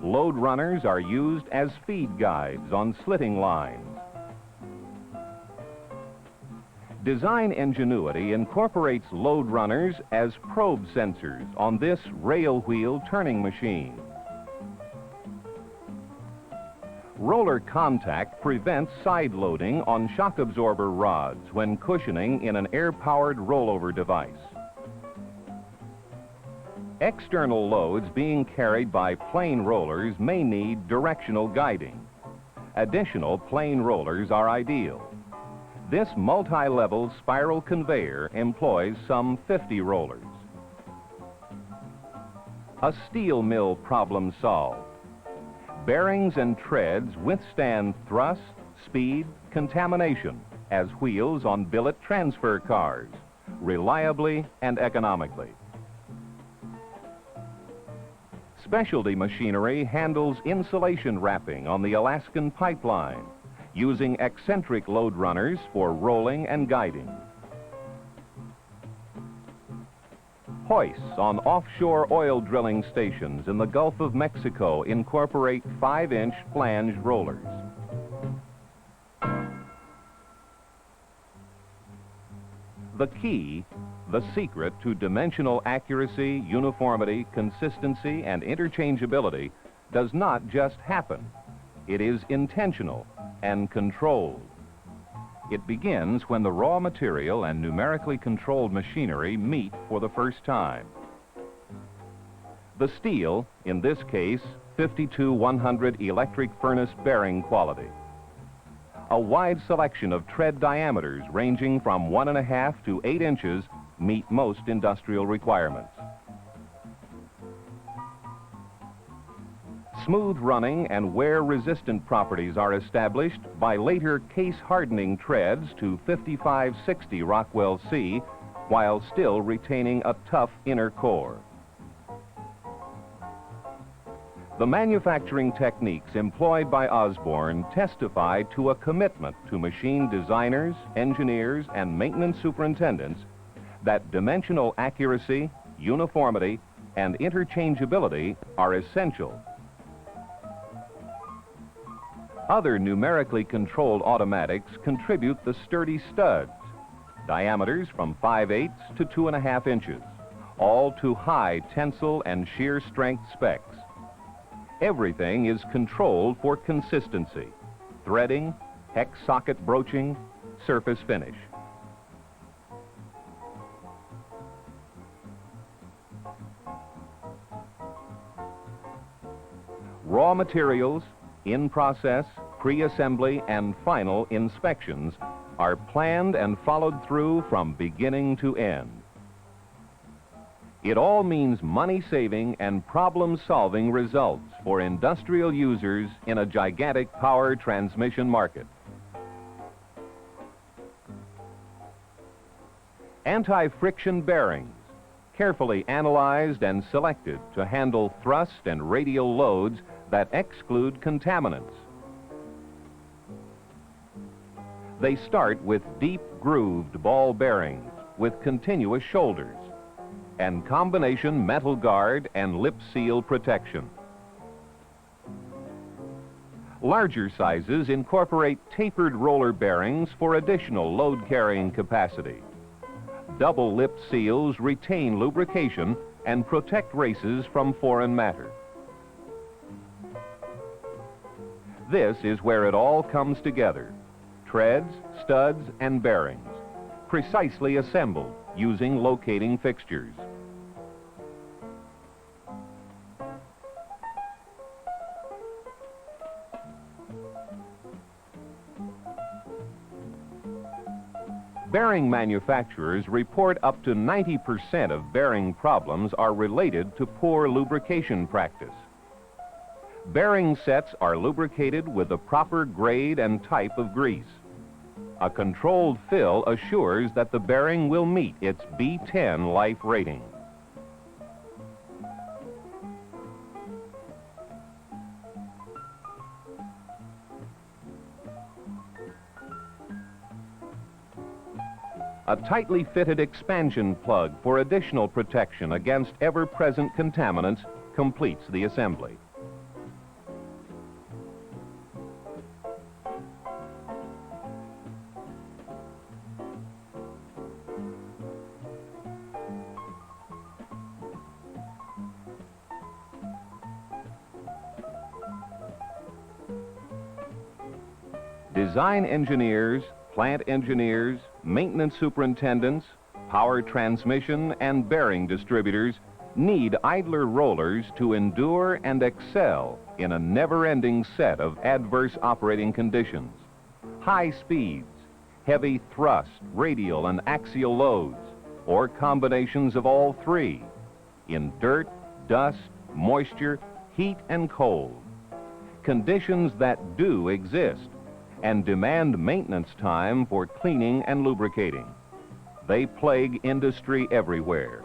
Load runners are used as feed guides on slitting lines. Design ingenuity incorporates load runners as probe sensors on this rail wheel turning machine. Roller contact prevents side loading on shock absorber rods when cushioning in an air-powered rollover device. External loads being carried by plain rollers may need directional guiding. Additional plain rollers are ideal. This multi-level spiral conveyor employs some 50 rollers. A steel mill problem solved. Bearings and treads withstand thrust, speed, contamination as wheels on billet transfer cars, reliably and economically. Specialty machinery handles insulation wrapping on the Alaskan pipeline, using eccentric load runners for rolling and guiding. Hoists on offshore oil drilling stations in the Gulf of Mexico incorporate 5-inch flanged rollers. The key, the secret to dimensional accuracy, uniformity, consistency, and interchangeability does not just happen. It is intentional and controlled. It begins when the raw material and numerically controlled machinery meet for the first time. The steel, in this case, 52-100 electric furnace bearing quality. A wide selection of tread diameters ranging from 1.5 to 8 inches meet most industrial requirements. Smooth running and wear-resistant properties are established by later case-hardening treads to 55-60 Rockwell C while still retaining a tough inner core. The manufacturing techniques employed by Osborne testify to a commitment to machine designers, engineers, and maintenance superintendents that dimensional accuracy, uniformity, and interchangeability are essential. Other numerically controlled automatics contribute the sturdy studs, diameters from 5/8 to 2.5 inches, all to high tensile and shear strength specs. Everything is controlled for consistency: threading, hex socket broaching, surface finish. Raw materials, in-process, pre-assembly, and final inspections are planned and followed through from beginning to end. It all means money-saving and problem-solving results for industrial users in a gigantic power transmission market. Anti-friction bearings, carefully analyzed and selected to handle thrust and radial loads that exclude contaminants. They start with deep grooved ball bearings with continuous shoulders and combination metal guard and lip seal protection. Larger sizes incorporate tapered roller bearings for additional load carrying capacity. Double lip seals retain lubrication and protect races from foreign matter. This is where it all comes together: treads, studs, and bearings, precisely assembled using locating fixtures. Bearing manufacturers report up to 90% of bearing problems are related to poor lubrication practice. Bearing sets are lubricated with the proper grade and type of grease. A controlled fill assures that the bearing will meet its B10 life rating. A tightly fitted expansion plug for additional protection against ever-present contaminants completes the assembly. Design engineers, plant engineers, maintenance superintendents, power transmission, and bearing distributors need idler rollers to endure and excel in a never-ending set of adverse operating conditions. High speeds, heavy thrust, radial and axial loads, or combinations of all three, in dirt, dust, moisture, heat, and cold. Conditions that do exist and demand maintenance time for cleaning and lubricating. They plague industry everywhere.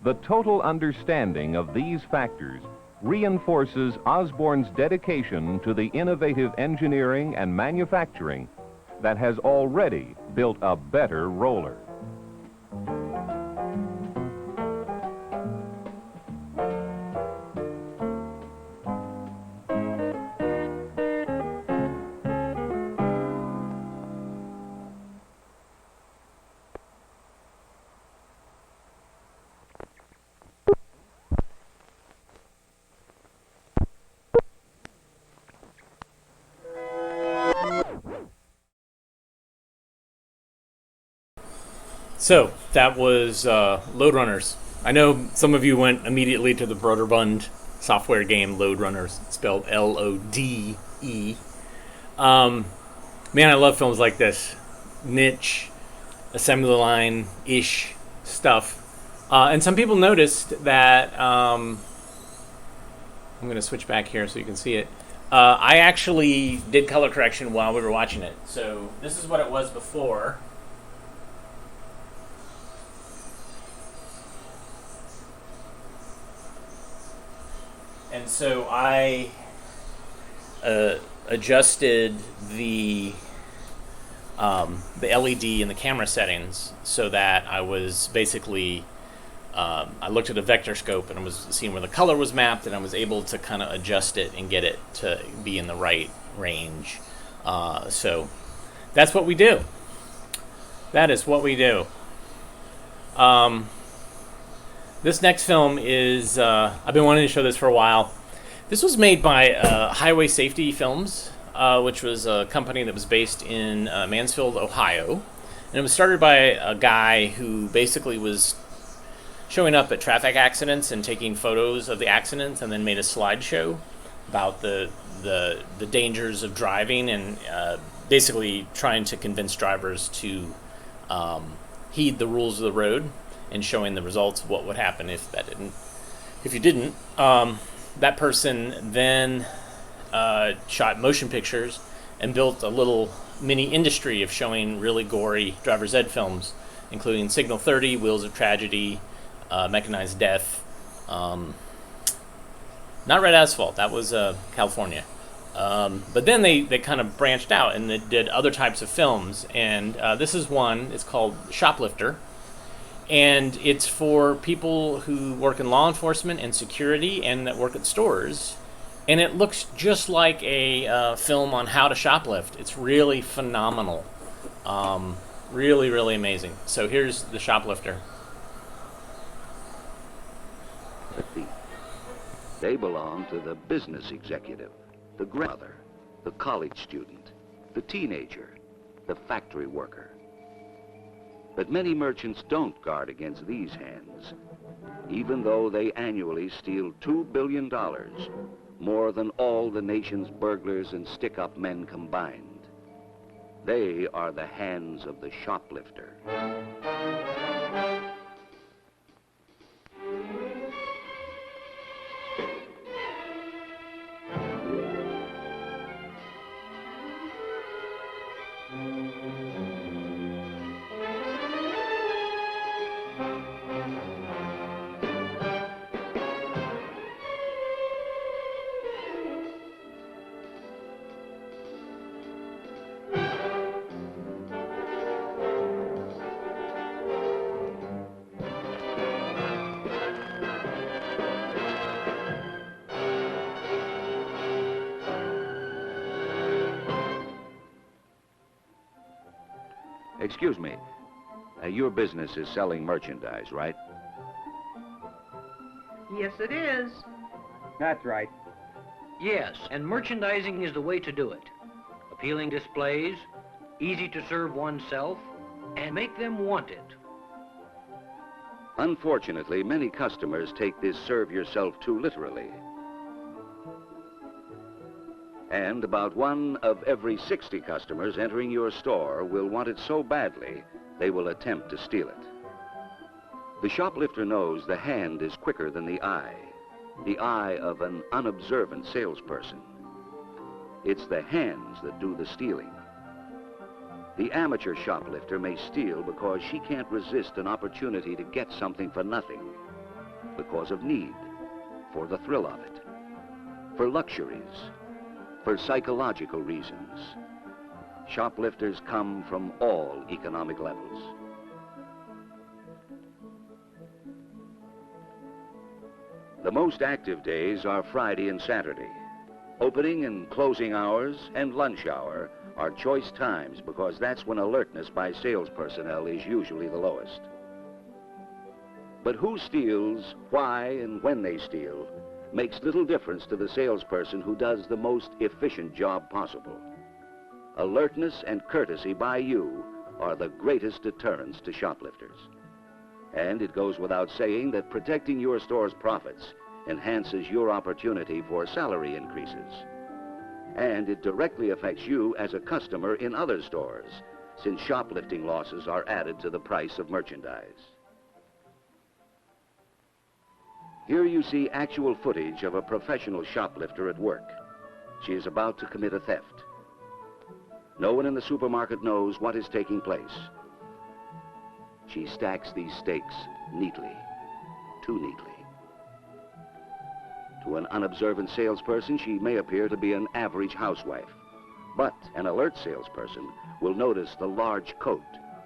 The total understanding of these factors reinforces Osborne's dedication to the innovative engineering and manufacturing that has already built a better roller. So that was Load Runners. I know some of you went immediately to the Broderbund software game Load Runners, spelled L-O-D-E. Man, I love films like this. Niche, assembly line-ish stuff. And some people noticed that, I'm going to switch back here so you can see it. I actually did color correction while we were watching it. So this is what it was before. And so I adjusted the LED and the camera settings so that I was basically, I looked at a vector scope and I was seeing where the color was mapped, and I was able to kind of adjust it and get it to be in the right range. So that's what we do. That is what we do. This next film is, I've been wanting to show this for a while. This was made by Highway Safety Films, which was a company that was based in Mansfield, Ohio. And it was started by a guy who basically was showing up at traffic accidents and taking photos of the accidents, and then made a slideshow about the dangers of driving, and basically trying to convince drivers to heed the rules of the road, and showing the results of what would happen if you didn't. That person then shot motion pictures and built a little mini industry of showing really gory driver's ed films, including Signal 30, Wheels of Tragedy, Mechanized Death. Not Red Asphalt, that was California. But then they kind of branched out and they did other types of films. And this is one, it's called Shoplifter. And it's for people who work in law enforcement and security and that work at stores. And it looks just like a film on how to shoplift. It's really phenomenal. Really, really amazing. So here's the Shoplifter. The thief. They belong to the business executive, the grandmother, the college student, the teenager, the factory worker. But many merchants don't guard against these hands, even though they annually steal $2 billion, more than all the nation's burglars and stick-up men combined. They are the hands of the shoplifter. Excuse me, your business is selling merchandise, right? Yes, it is. That's right. Yes, and merchandising is the way to do it. Appealing displays, easy to serve oneself, and make them want it. Unfortunately, many customers take this serve yourself too literally. And about 1 of every 60 customers entering your store will want it so badly, they will attempt to steal it. The shoplifter knows the hand is quicker than the eye of an unobservant salesperson. It's the hands that do the stealing. The amateur shoplifter may steal because she can't resist an opportunity to get something for nothing, because of need, for the thrill of it, for luxuries, for psychological reasons. Shoplifters come from all economic levels. The most active days are Friday and Saturday. Opening and closing hours and lunch hour are choice times because that's when alertness by sales personnel is usually the lowest. But who steals, why, and when they steal makes little difference to the salesperson who does the most efficient job possible. Alertness and courtesy by you are the greatest deterrents to shoplifters. And it goes without saying that protecting your store's profits enhances your opportunity for salary increases. And it directly affects you as a customer in other stores, since shoplifting losses are added to the price of merchandise. Here you see actual footage of a professional shoplifter at work. She is about to commit a theft. No one in the supermarket knows what is taking place. She stacks these stakes neatly, too neatly. To an unobservant salesperson, she may appear to be an average housewife. But an alert salesperson will notice the large coat,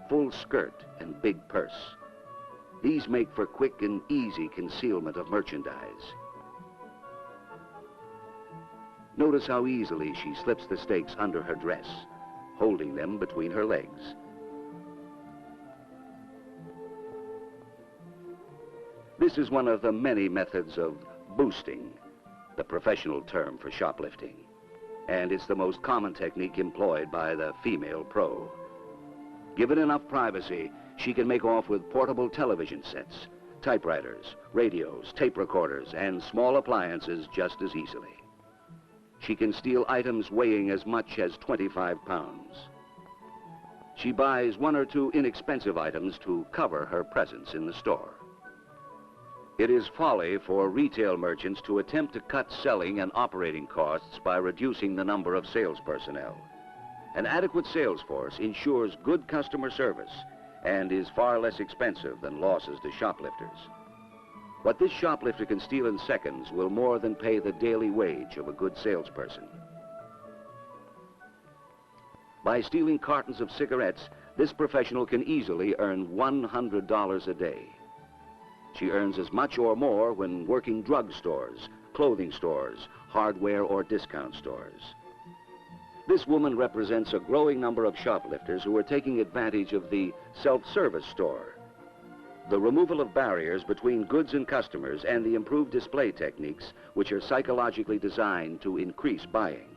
full skirt, and big purse. These make for quick and easy concealment of merchandise. Notice how easily she slips the stakes under her dress, holding them between her legs. This is one of the many methods of boosting, the professional term for shoplifting. And it's the most common technique employed by the female pro. Given enough privacy, she can make off with portable television sets, typewriters, radios, tape recorders, and small appliances just as easily. She can steal items weighing as much as 25 pounds. She buys 1 or 2 inexpensive items to cover her presence in the store. It is folly for retail merchants to attempt to cut selling and operating costs by reducing the number of sales personnel. An adequate sales force ensures good customer service and is far less expensive than losses to shoplifters. What this shoplifter can steal in seconds will more than pay the daily wage of a good salesperson. By stealing cartons of cigarettes, this professional can easily earn $100 a day. She earns as much or more when working drugstores, clothing stores, hardware or discount stores. This woman represents a growing number of shoplifters who are taking advantage of the self-service store. The removal of barriers between goods and customers and the improved display techniques which are psychologically designed to increase buying.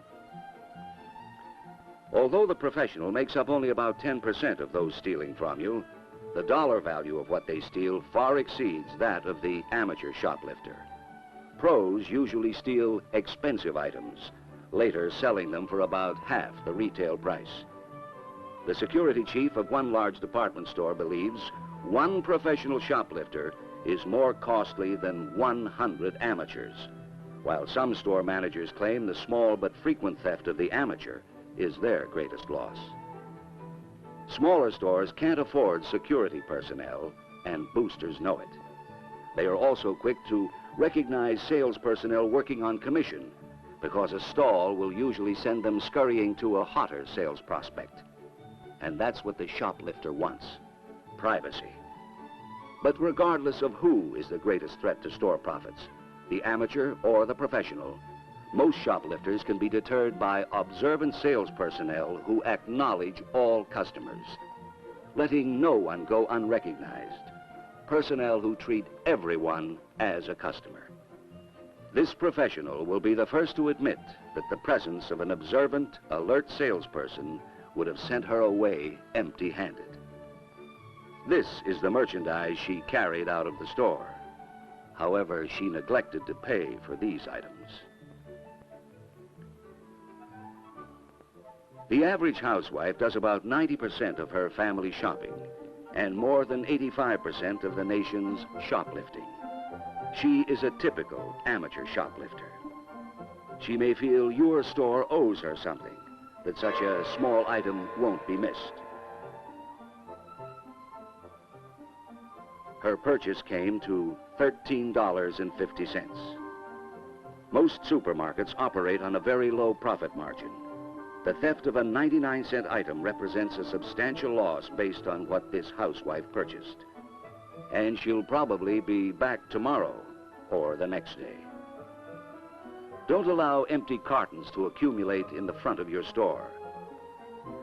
Although the professional makes up only about 10% of those stealing from you, the dollar value of what they steal far exceeds that of the amateur shoplifter. Pros usually steal expensive items, later selling them for about half the retail price. The security chief of one large department store believes one professional shoplifter is more costly than 100 amateurs, while some store managers claim the small but frequent theft of the amateur is their greatest loss. Smaller stores can't afford security personnel, and boosters know it. They are also quick to recognize sales personnel working on commission, because a stall will usually send them scurrying to a hotter sales prospect. And that's what the shoplifter wants, privacy. But regardless of who is the greatest threat to store profits, the amateur or the professional, most shoplifters can be deterred by observant sales personnel who acknowledge all customers, letting no one go unrecognized. Personnel who treat everyone as a customer. This professional will be the first to admit that the presence of an observant, alert salesperson would have sent her away empty-handed. This is the merchandise she carried out of the store. However, she neglected to pay for these items. The average housewife does about 90% of her family shopping and more than 85% of the nation's shoplifting. She is a typical amateur shoplifter. She may feel your store owes her something, that such a small item won't be missed. Her purchase came to $13.50. Most supermarkets operate on a very low profit margin. The theft of a 99-cent item represents a substantial loss based on what this housewife purchased. And she'll probably be back tomorrow or the next day. Don't allow empty cartons to accumulate in the front of your store.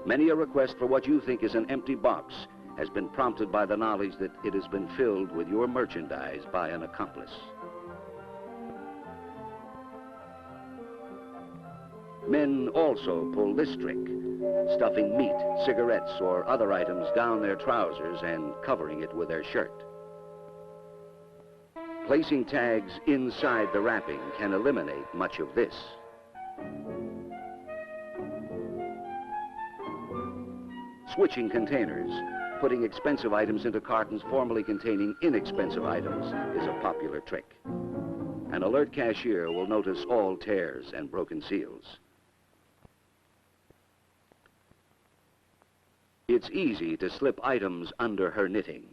Many a request for what you think is an empty box has been prompted by the knowledge that it has been filled with your merchandise by an accomplice. Men also pull this trick, stuffing meat, cigarettes, or other items down their trousers and covering it with their shirt. Placing tags inside the wrapping can eliminate much of this. Switching containers, putting expensive items into cartons formerly containing inexpensive items, is a popular trick. An alert cashier will notice all tears and broken seals. It's easy to slip items under her knitting.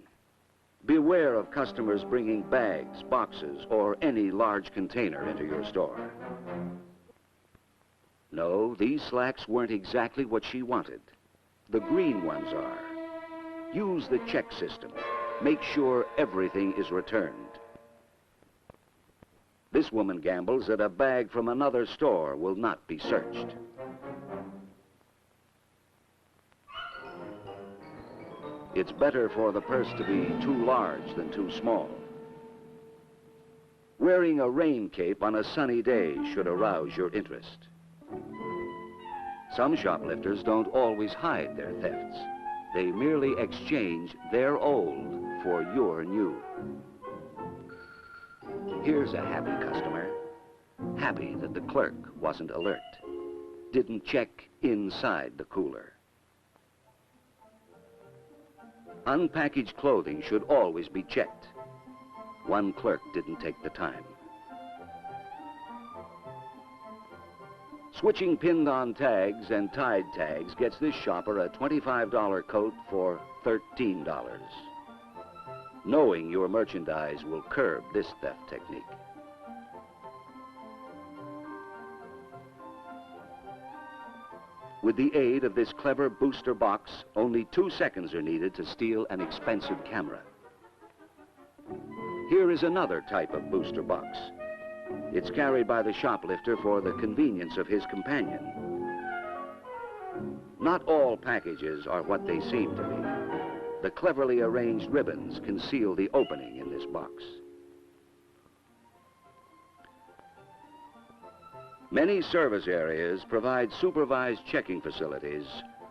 Beware of customers bringing bags, boxes, or any large container into your store. No, these slacks weren't exactly what she wanted. The green ones are. Use the check system. Make sure everything is returned. This woman gambles that a bag from another store will not be searched. It's better for the purse to be too large than too small. Wearing a rain cape on a sunny day should arouse your interest. Some shoplifters don't always hide their thefts. They merely exchange their old for your new. Here's a happy customer, happy that the clerk wasn't alert, didn't check inside the cooler. Unpackaged clothing should always be checked. One clerk didn't take the time. Switching pinned-on tags and tied tags gets this shopper a $25 coat for $13. Knowing your merchandise will curb this theft technique. With the aid of this clever booster box, only 2 seconds are needed to steal an expensive camera. Here is another type of booster box. It's carried by the shoplifter for the convenience of his companion. Not all packages are what they seem to be. The cleverly arranged ribbons conceal the opening in this box. Many service areas provide supervised checking facilities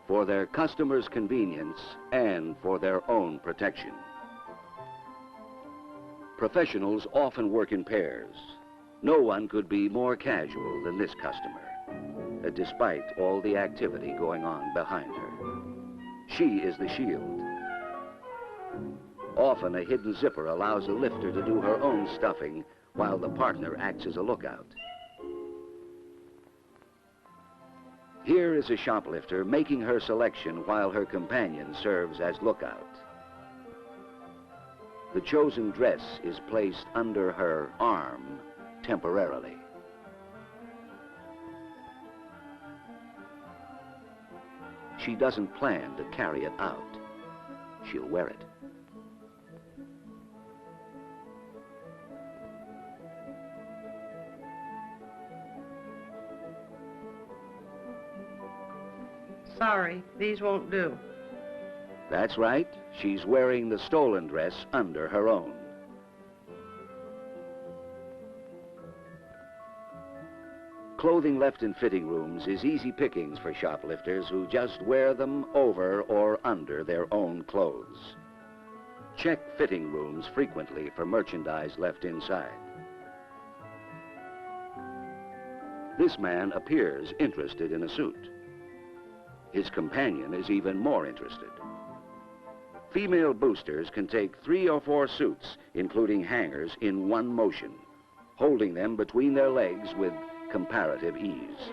for their customers' convenience and for their own protection. Professionals often work in pairs. No one could be more casual than this customer, despite all the activity going on behind her. She is the shield. Often a hidden zipper allows a lifter to do her own stuffing while the partner acts as a lookout. Here is a shoplifter making her selection while her companion serves as lookout. The chosen dress is placed under her arm temporarily. She doesn't plan to carry it out. She'll wear it. Sorry, these won't do. That's right. She's wearing the stolen dress under her own. Clothing left in fitting rooms is easy pickings for shoplifters who just wear them over or under their own clothes. Check fitting rooms frequently for merchandise left inside. This man appears interested in a suit. His companion is even more interested. Female boosters can take 3 or 4 suits, including hangers, in one motion, holding them between their legs with comparative ease.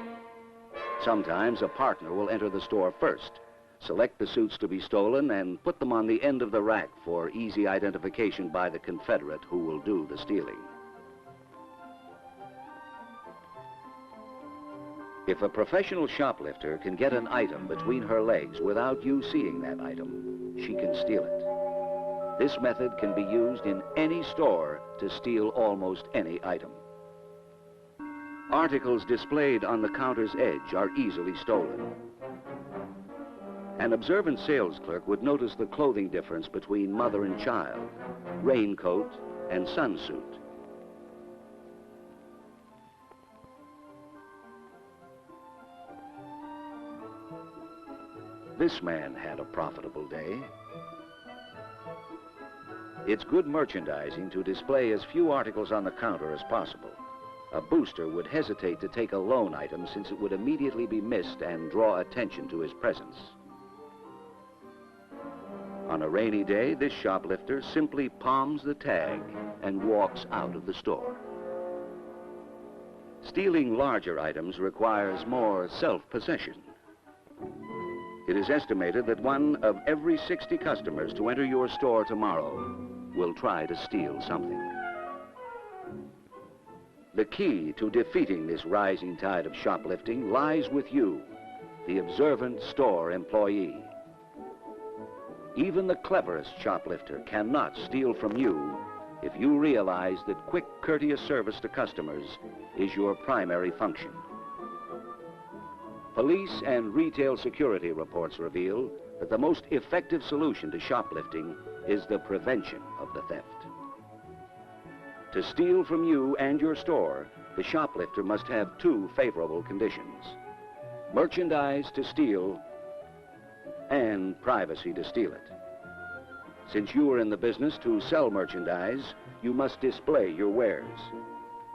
Sometimes a partner will enter the store first, select the suits to be stolen, and put them on the end of the rack for easy identification by the confederate who will do the stealing. If a professional shoplifter can get an item between her legs without you seeing that item, she can steal it. This method can be used in any store to steal almost any item. Articles displayed on the counter's edge are easily stolen. An observant sales clerk would notice the clothing difference between mother and child, raincoat and sunsuit. This man had a profitable day. It's good merchandising to display as few articles on the counter as possible. A booster would hesitate to take a loan item since it would immediately be missed and draw attention to his presence. On a rainy day, this shoplifter simply palms the tag and walks out of the store. Stealing larger items requires more self-possession. It is estimated that 1 of every 60 customers to enter your store tomorrow will try to steal something. The key to defeating this rising tide of shoplifting lies with you, the observant store employee. Even the cleverest shoplifter cannot steal from you if you realize that quick, courteous service to customers is your primary function. Police and retail security reports reveal that the most effective solution to shoplifting is the prevention of the theft. To steal from you and your store, the shoplifter must have 2 favorable conditions: merchandise to steal and privacy to steal it. Since you are in the business to sell merchandise, you must display your wares.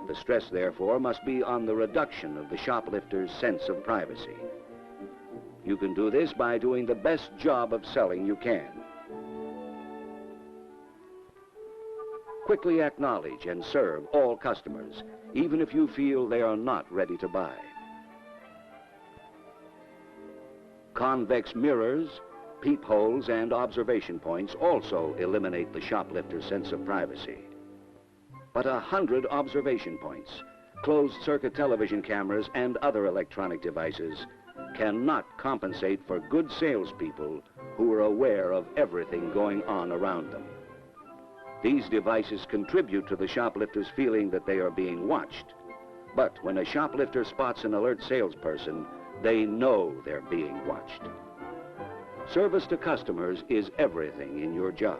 The stress, therefore, must be on the reduction of the shoplifter's sense of privacy. You can do this by doing the best job of selling you can. Quickly acknowledge and serve all customers, even if you feel they are not ready to buy. Convex mirrors Peepholes and observation points also eliminate the shoplifter's sense of privacy. But 100 observation points, closed-circuit television cameras, and other electronic devices cannot compensate for good salespeople who are aware of everything going on around them. These devices contribute to the shoplifter's feeling that they are being watched. But when a shoplifter spots an alert salesperson, they know they're being watched. Service to customers is everything in your job.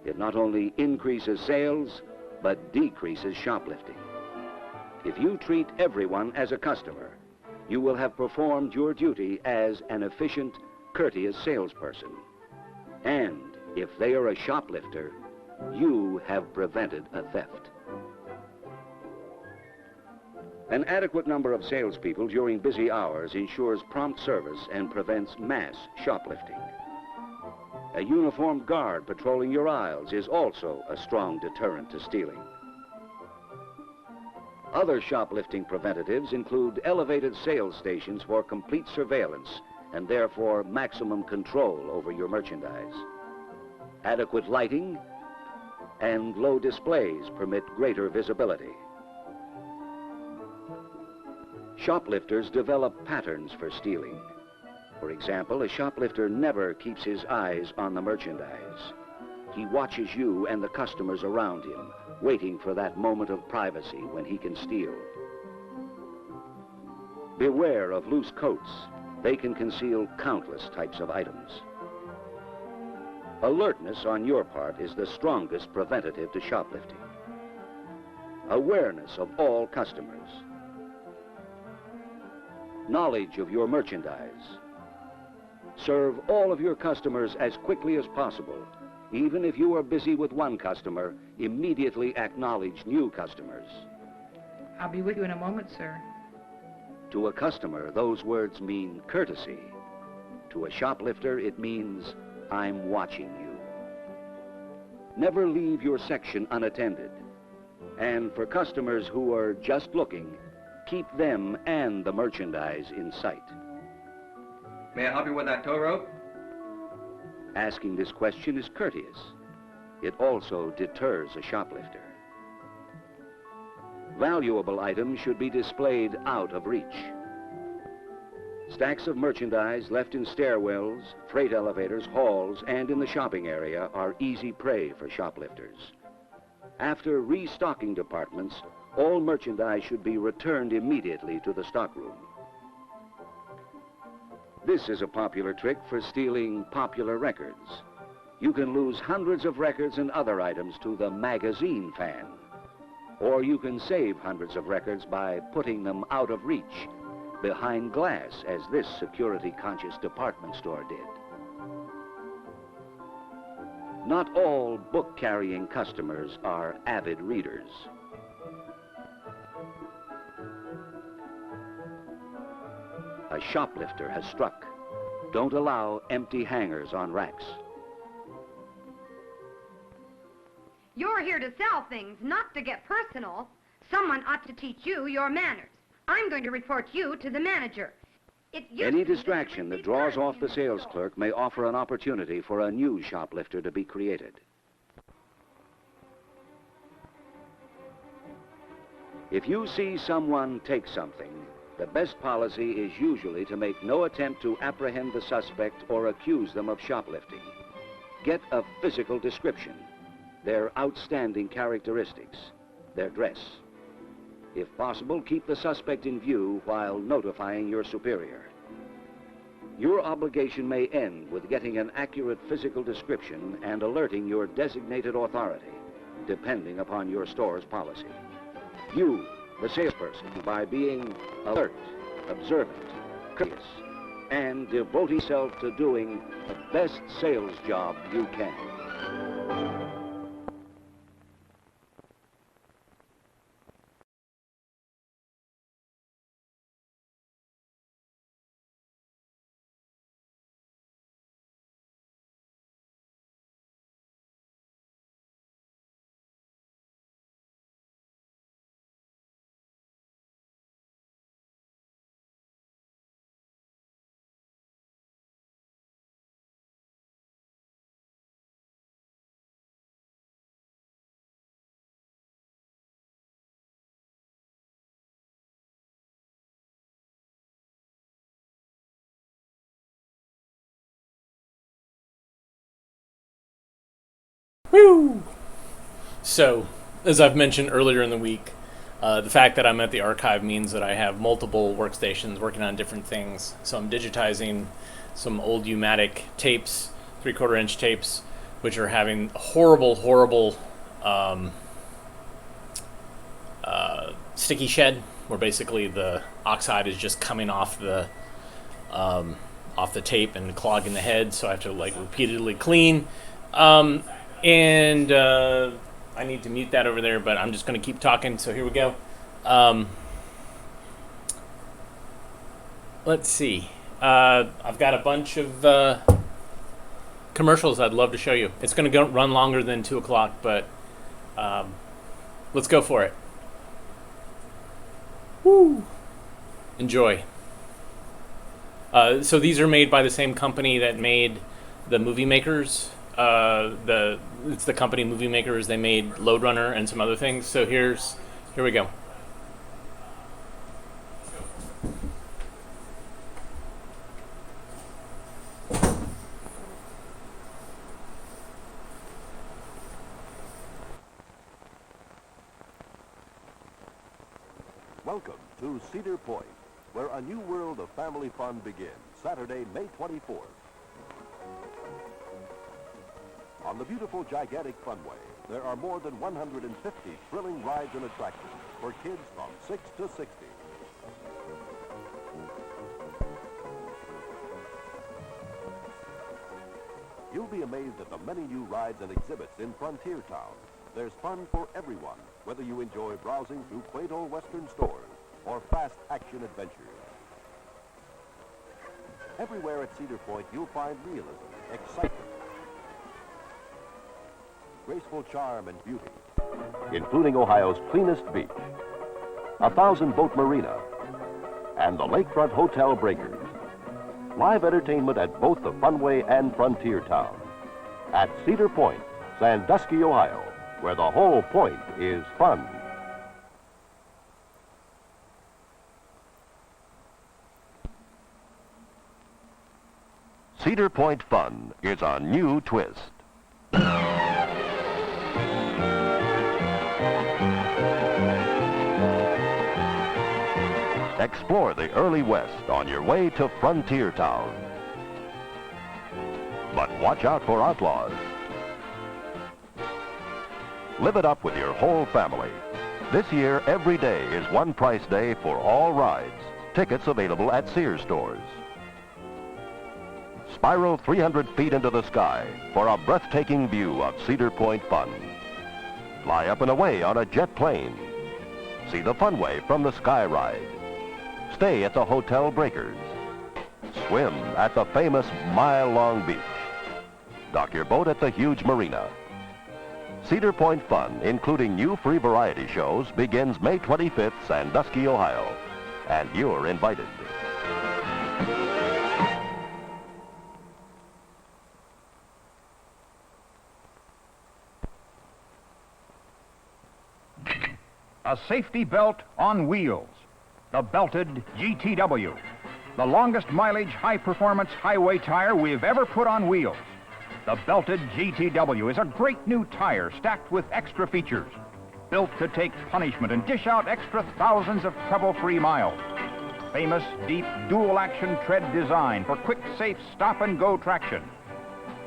It not only increases sales, but decreases shoplifting. If you treat everyone as a customer, you will have performed your duty as an efficient, courteous salesperson. And if they are a shoplifter, you have prevented a theft. An adequate number of salespeople during busy hours ensures prompt service and prevents mass shoplifting. A uniformed guard patrolling your aisles is also a strong deterrent to stealing. Other shoplifting preventatives include elevated sales stations for complete surveillance and therefore maximum control over your merchandise. Adequate lighting and low displays permit greater visibility. Shoplifters develop patterns for stealing. For example, a shoplifter never keeps his eyes on the merchandise. He watches you and the customers around him, waiting for that moment of privacy when he can steal. Beware of loose coats. They can conceal countless types of items. Alertness on your part is the strongest preventative to shoplifting. Awareness of all customers. Knowledge of your merchandise. Serve all of your customers as quickly as possible. Even if you are busy with one customer, immediately acknowledge new customers. I'll be with you in a moment, sir. To a customer, those words mean courtesy. To a shoplifter, it means, I'm watching you. Never leave your section unattended. And for customers who are just looking, keep them and the merchandise in sight. May I help you with that tow rope? Asking this question is courteous. It also deters a shoplifter. Valuable items should be displayed out of reach. Stacks of merchandise left in stairwells, freight elevators, halls, and in the shopping area are easy prey for shoplifters. After restocking departments, all merchandise should be returned immediately to the stockroom. This is a popular trick for stealing popular records. You can lose hundreds of records and other items to the magazine fan. Or you can save hundreds of records by putting them out of reach, behind glass, as this security-conscious department store did. Not all book-carrying customers are avid readers. A shoplifter has struck. Don't allow empty hangers on racks. You're here to sell things, not to get personal. Someone ought to teach you your manners. I'm going to report you to the manager. Any distraction that draws off the sales clerk may offer an opportunity for a new shoplifter to be created. If you see someone take something, the best policy is usually to make no attempt to apprehend the suspect or accuse them of shoplifting. Get a physical description, their outstanding characteristics, their dress. If possible, keep the suspect in view while notifying your superior. Your obligation may end with getting an accurate physical description and alerting your designated authority, depending upon your store's policy. You, the salesperson, by being alert, observant, courteous, and devote yourself to doing the best sales job you can. Woo! So, as I've mentioned earlier in the week, the fact that I'm at the archive means that I have multiple workstations working on different things. So I'm digitizing some old U-matic tapes, 3/4 inch tapes, which are having horrible sticky shed, where basically the oxide is just coming off the tape and clogging the head, so I have to like repeatedly clean. I need to mute that over there, but I'm just going to keep talking, so here we go. Let's see. I've got a bunch of commercials I'd love to show you. It's going to run longer than 2 o'clock, but let's go for it. Woo! Enjoy. So these are made by the same company that made the Movie Makers. It's the company Movie Makers. They made Lode Runner and some other things. So here we go. Welcome to Cedar Point, where a new world of family fun begins, Saturday, May 24th. On the beautiful, gigantic funway, there are more than 150 thrilling rides and attractions for kids from 6 to 60. You'll be amazed at the many new rides and exhibits in Frontier Town. There's fun for everyone, whether you enjoy browsing through quaint old Western stores or fast action adventures. Everywhere at Cedar Point, you'll find realism, excitement, graceful charm and beauty, including Ohio's cleanest beach, 1,000-boat marina, and the Lakefront Hotel Breakers. Live entertainment at both the Funway and Frontier Town. At Cedar Point, Sandusky, Ohio, where the whole point is fun. Cedar Point Fun is a new twist. Explore the early West on your way to Frontier Town. But watch out for outlaws. Live it up with your whole family. This year, every day is one price day for all rides. Tickets available at Sears stores. Spiral 300 feet into the sky for a breathtaking view of Cedar Point fun. Fly up and away on a jet plane. See the Funway from the Sky Ride. Stay at the Hotel Breakers. Swim at the famous mile-long beach. Dock your boat at the huge marina. Cedar Point Fun, including new free variety shows, begins May 25th, Sandusky, Ohio. And you're invited. A safety belt on wheels. The belted GTW. The longest mileage, high-performance highway tire we've ever put on wheels. The belted GTW is a great new tire stacked with extra features. Built to take punishment and dish out extra thousands of trouble-free miles. Famous, deep, dual-action tread design for quick, safe stop-and-go traction.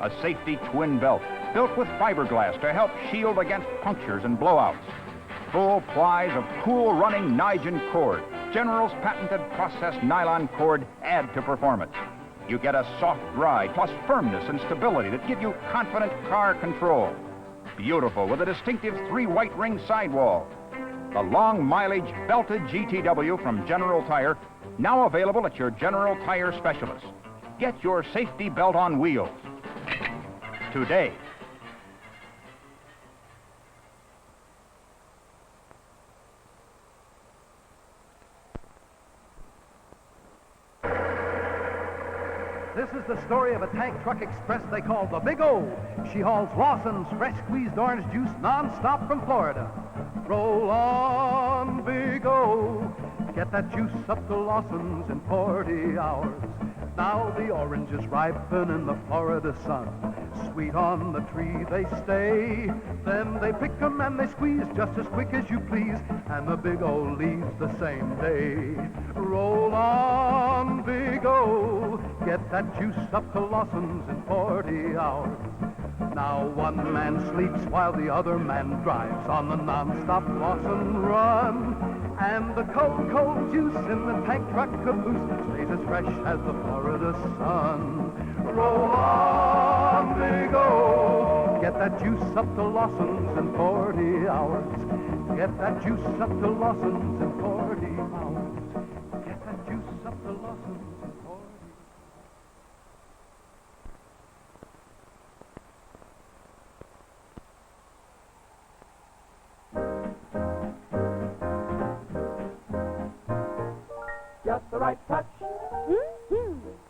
A safety twin belt built with fiberglass to help shield against punctures and blowouts. Full plies of cool-running Nigen cord. General's patented processed nylon cord add to performance. You get a soft ride plus firmness and stability that give you confident car control. Beautiful with a distinctive 3 white ring sidewall. The long mileage belted GTW from General Tire, now available at your General Tire specialist. Get your safety belt on wheels today. This is the story of a tank truck express they call the Big O. She hauls Lawson's fresh squeezed orange juice non-stop from Florida. Roll on, Big O. Get that juice up to Lawson's in 40 hours. Now the oranges ripen in the Florida sun. sweet on the tree they stay. Then they pick 'em and they squeeze just as quick as you please, and the Big O leaves the same day. Roll on, Big O, get that juice up to Lawson's in 40 hours. Now one man sleeps while the other man drives on the non-stop Lawson run. And the cold, cold juice in the tank truck caboose stays as fresh as the Florida sun. Roll on, Big O, get that juice up to Lawson's in 40 hours. Get that juice up to Lawson's in 40 hours. Get that juice up to Lawson's in 40 hours. Just the right touch.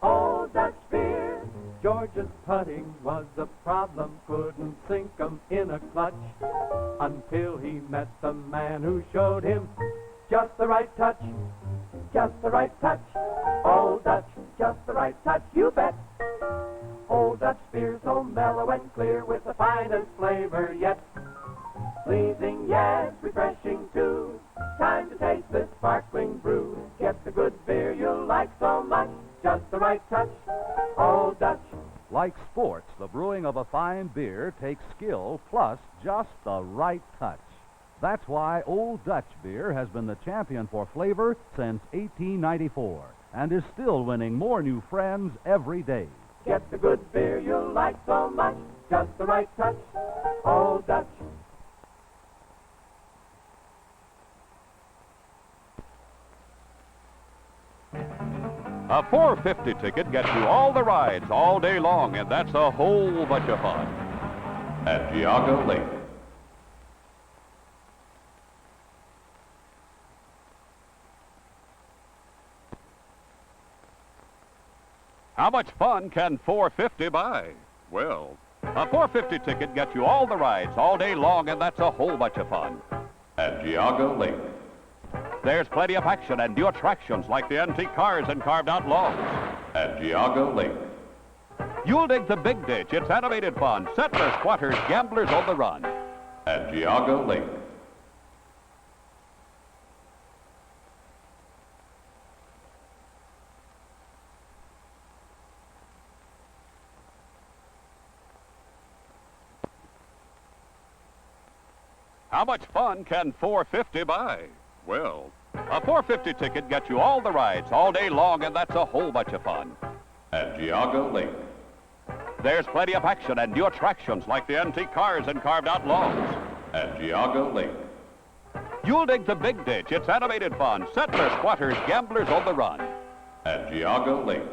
Old Dutch beer. George's putting was a problem, couldn't sink 'em in a clutch, until he met the man who showed him just the right touch. Just the right touch. Old Dutch, just the right touch, you bet. Old Dutch beer so mellow and clear, with the finest flavor yet. Pleasing, yes, refreshing too. Time to taste this sparkling brew. Get the good beer you like so much. Just the right touch. Old Dutch. Like sports, the brewing of a fine beer takes skill plus just the right touch. That's why Old Dutch beer has been the champion for flavor since 1894 and is still winning more new friends every day. Get the good beer you like so much. Just the right touch. Old Dutch. A $4.50 ticket gets you all the rides all day long, and that's a whole bunch of fun at Geauga Lake. How much fun can $4.50 buy? Well, a $4.50 ticket gets you all the rides all day long, and that's a whole bunch of fun at Geauga Lake. There's plenty of action and new attractions like the antique cars and carved-out logs at Geauga Lake. You'll dig the big ditch. It's animated fun. Settlers, squatters, gamblers on the run at Geauga Lake. How much fun can $4.50 buy? Well, a $4.50 ticket gets you all the rides all day long, and that's a whole bunch of fun at Geauga Lake. There's plenty of action and new attractions like the antique cars and carved-out logs at Geauga Lake. You'll dig the big ditch. It's animated fun. Settlers, squatters, gamblers on the run at Geauga Lake.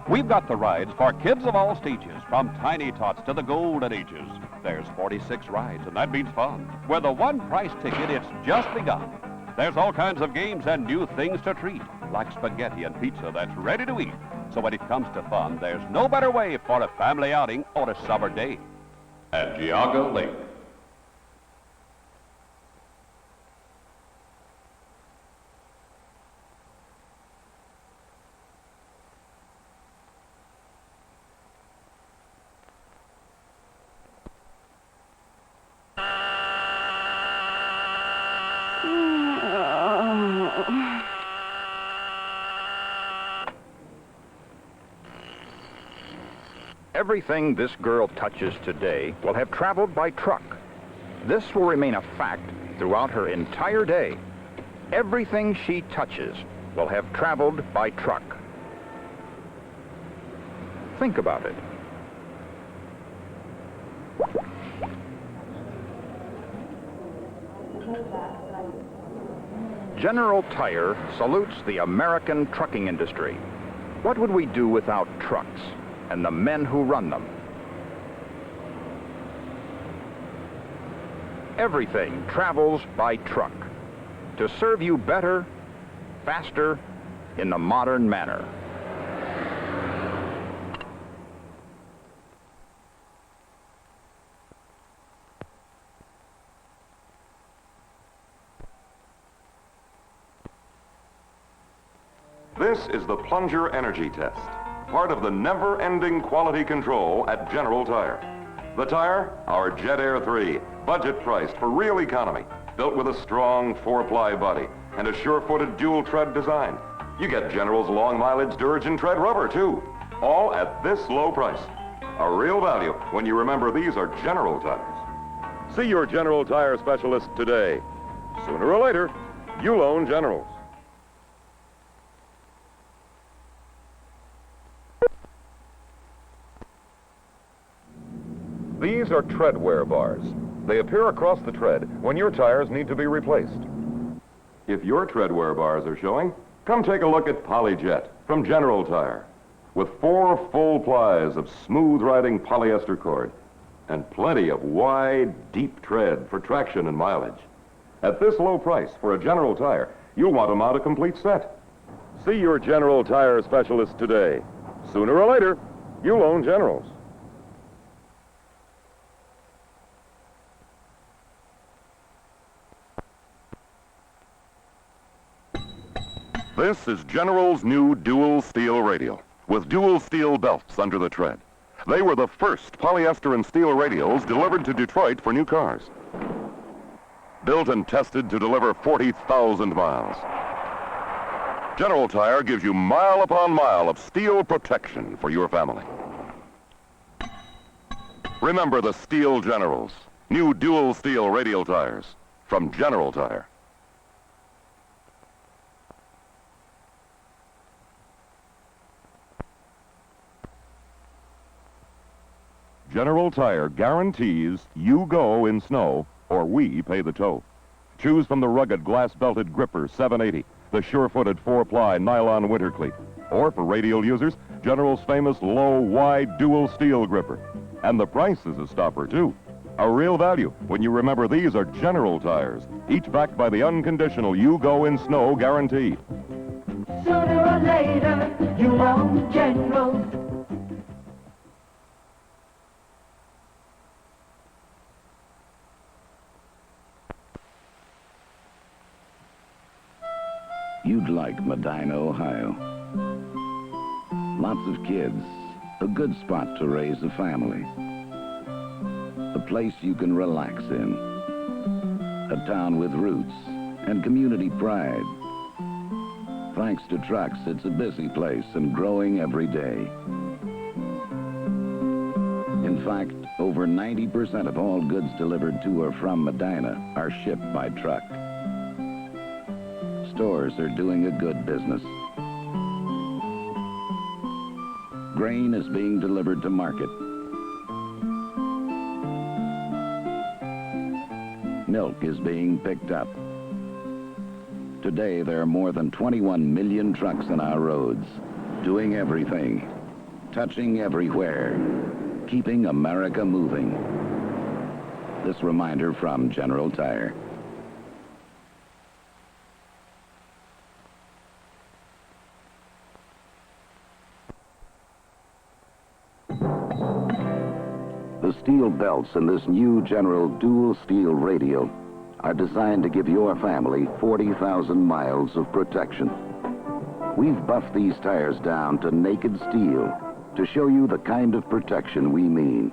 We've got the rides for kids of all stages, from tiny tots to the golden ages. There's 46 rides, and that means fun. With a one-price ticket, it's just begun. There's all kinds of games and new things to treat, like spaghetti and pizza that's ready to eat. So when it comes to fun, there's no better way for a family outing or a summer day at Geauga Lake. Everything this girl touches today will have traveled by truck. This will remain a fact throughout her entire day. Everything she touches will have traveled by truck. Think about it. General Tire salutes the American trucking industry. What would we do without trucks and the men who run them? Everything travels by truck to serve you better, faster, in the modern manner. This is the plunger energy test, part of the never-ending quality control at General Tire. The tire, our Jet Air 3, budget priced for real economy, built with a strong 4-ply body and a sure-footed dual-tread design. You get General's long-mileage Duragen tread rubber, too, all at this low price. A real value when you remember these are General Tires. See your General Tire specialist today. Sooner or later, you'll own Generals. These are tread wear bars. They appear across the tread when your tires need to be replaced. If your tread wear bars are showing, come take a look at Polyjet from General Tire. With 4 full plies of smooth-riding polyester cord and plenty of wide, deep tread for traction and mileage. At this low price for a General Tire, you'll want to mount a complete set. See your General Tire specialist today. Sooner or later, you'll own Generals. This is General's new dual steel radial with dual steel belts under the tread. They were the first polyester and steel radials delivered to Detroit for new cars. Built and tested to deliver 40,000 miles. General Tire gives you mile upon mile of steel protection for your family. Remember the Steel Generals, new dual steel radial tires from General Tire. General Tire guarantees you go in snow or we pay the tow. Choose from the rugged glass-belted Gripper 780, the sure-footed 4-ply nylon winter cleat, or for radial users, General's famous low, wide dual steel gripper. And the price is a stopper, too. A real value when you remember these are General Tires, each backed by the unconditional you go in snow guarantee. Sooner or later, you'll own General. You'd like Medina, Ohio. Lots of kids, a good spot to raise a family. A place you can relax in. A town with roots and community pride. Thanks to trucks, it's a busy place and growing every day. In fact, over 90% of all goods delivered to or from Medina are shipped by truck. Stores are doing a good business. Grain is being delivered to market. Milk is being picked up. Today, there are more than 21 million trucks on our roads, doing everything, touching everywhere, keeping America moving. This reminder from General Tire. The steel belts in this new General dual steel radial are designed to give your family 40,000 miles of protection. We've buffed these tires down to naked steel to show you the kind of protection we mean.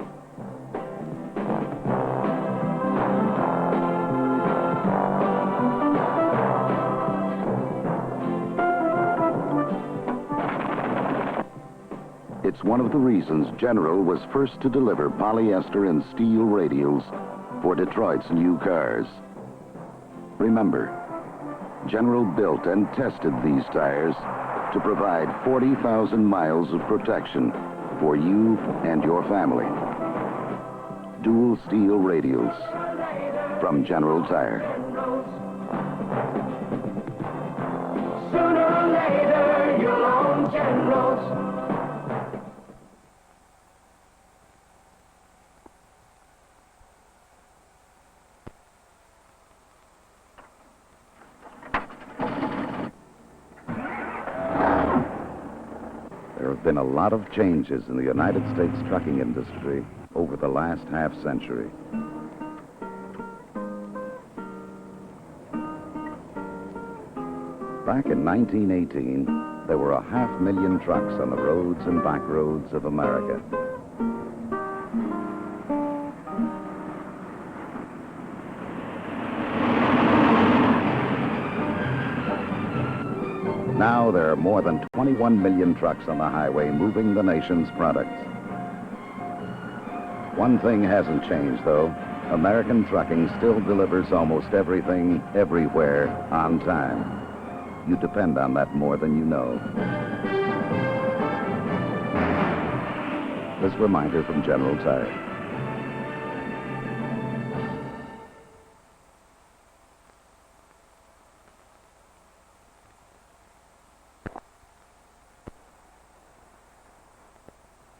It's one of the reasons General was first to deliver polyester and steel radials for Detroit's new cars. Remember, General built and tested these tires to provide 40,000 miles of protection for you and your family. Dual steel radials from General Tire. Sooner or later, you'll own Generals. There have been a lot of changes in the United States trucking industry over the last half-century. Back in 1918, there were 500,000 trucks on the roads and back roads of America. Now there are more than 21 million trucks on the highway moving the nation's products. One thing hasn't changed, though. American trucking still delivers almost everything, everywhere, on time. You depend on that more than you know. This reminder from General Tire.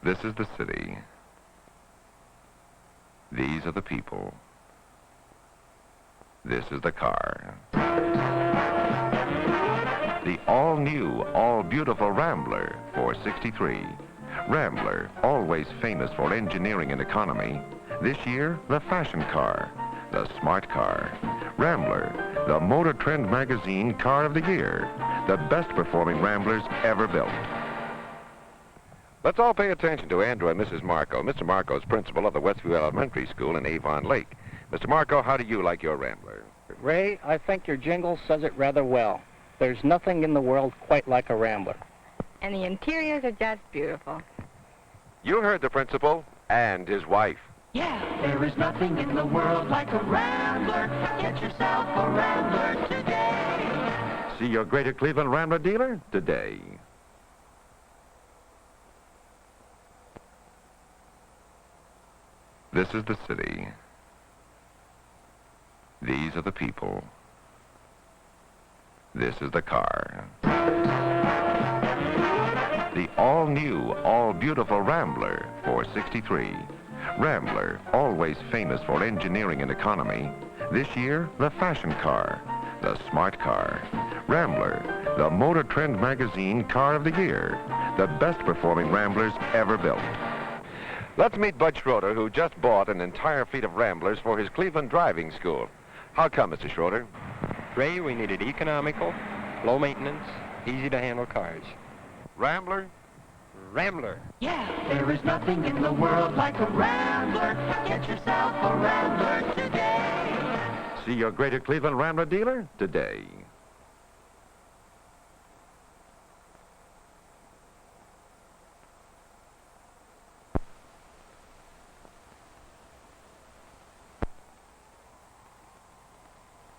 This is the city. These are the people. This is the car. The all-new, all-beautiful Rambler 463. Rambler, always famous for engineering and economy. This year, the fashion car, the smart car. Rambler, the Motor Trend magazine car of the year. The best performing Ramblers ever built. Let's all pay attention to Andrew and Mrs. Marco. Mr. Marco is principal of the Westview Elementary School in Avon Lake. Mr. Marco, how do you like your Rambler? Ray, I think your jingle says it rather well. There's nothing in the world quite like a Rambler. And the interiors are just beautiful. You heard the principal and his wife. Yeah, there is nothing in the world like a Rambler. Get yourself a Rambler today. See your Greater Cleveland Rambler dealer today. This is the city. These are the people. This is the car. The all-new, all-beautiful Rambler 463. Rambler, always famous for engineering and economy. This year, the fashion car, the smart car. Rambler, the Motor Trend magazine car of the year. The best performing Ramblers ever built. Let's meet Bud Schroeder, who just bought an entire fleet of Ramblers for his Cleveland driving school. How come, Mr. Schroeder? Ray, we needed economical, low maintenance, easy to handle cars. Rambler? Rambler. Yeah, there is nothing in the world like a Rambler. Get yourself a Rambler today. See your Greater Cleveland Rambler dealer today.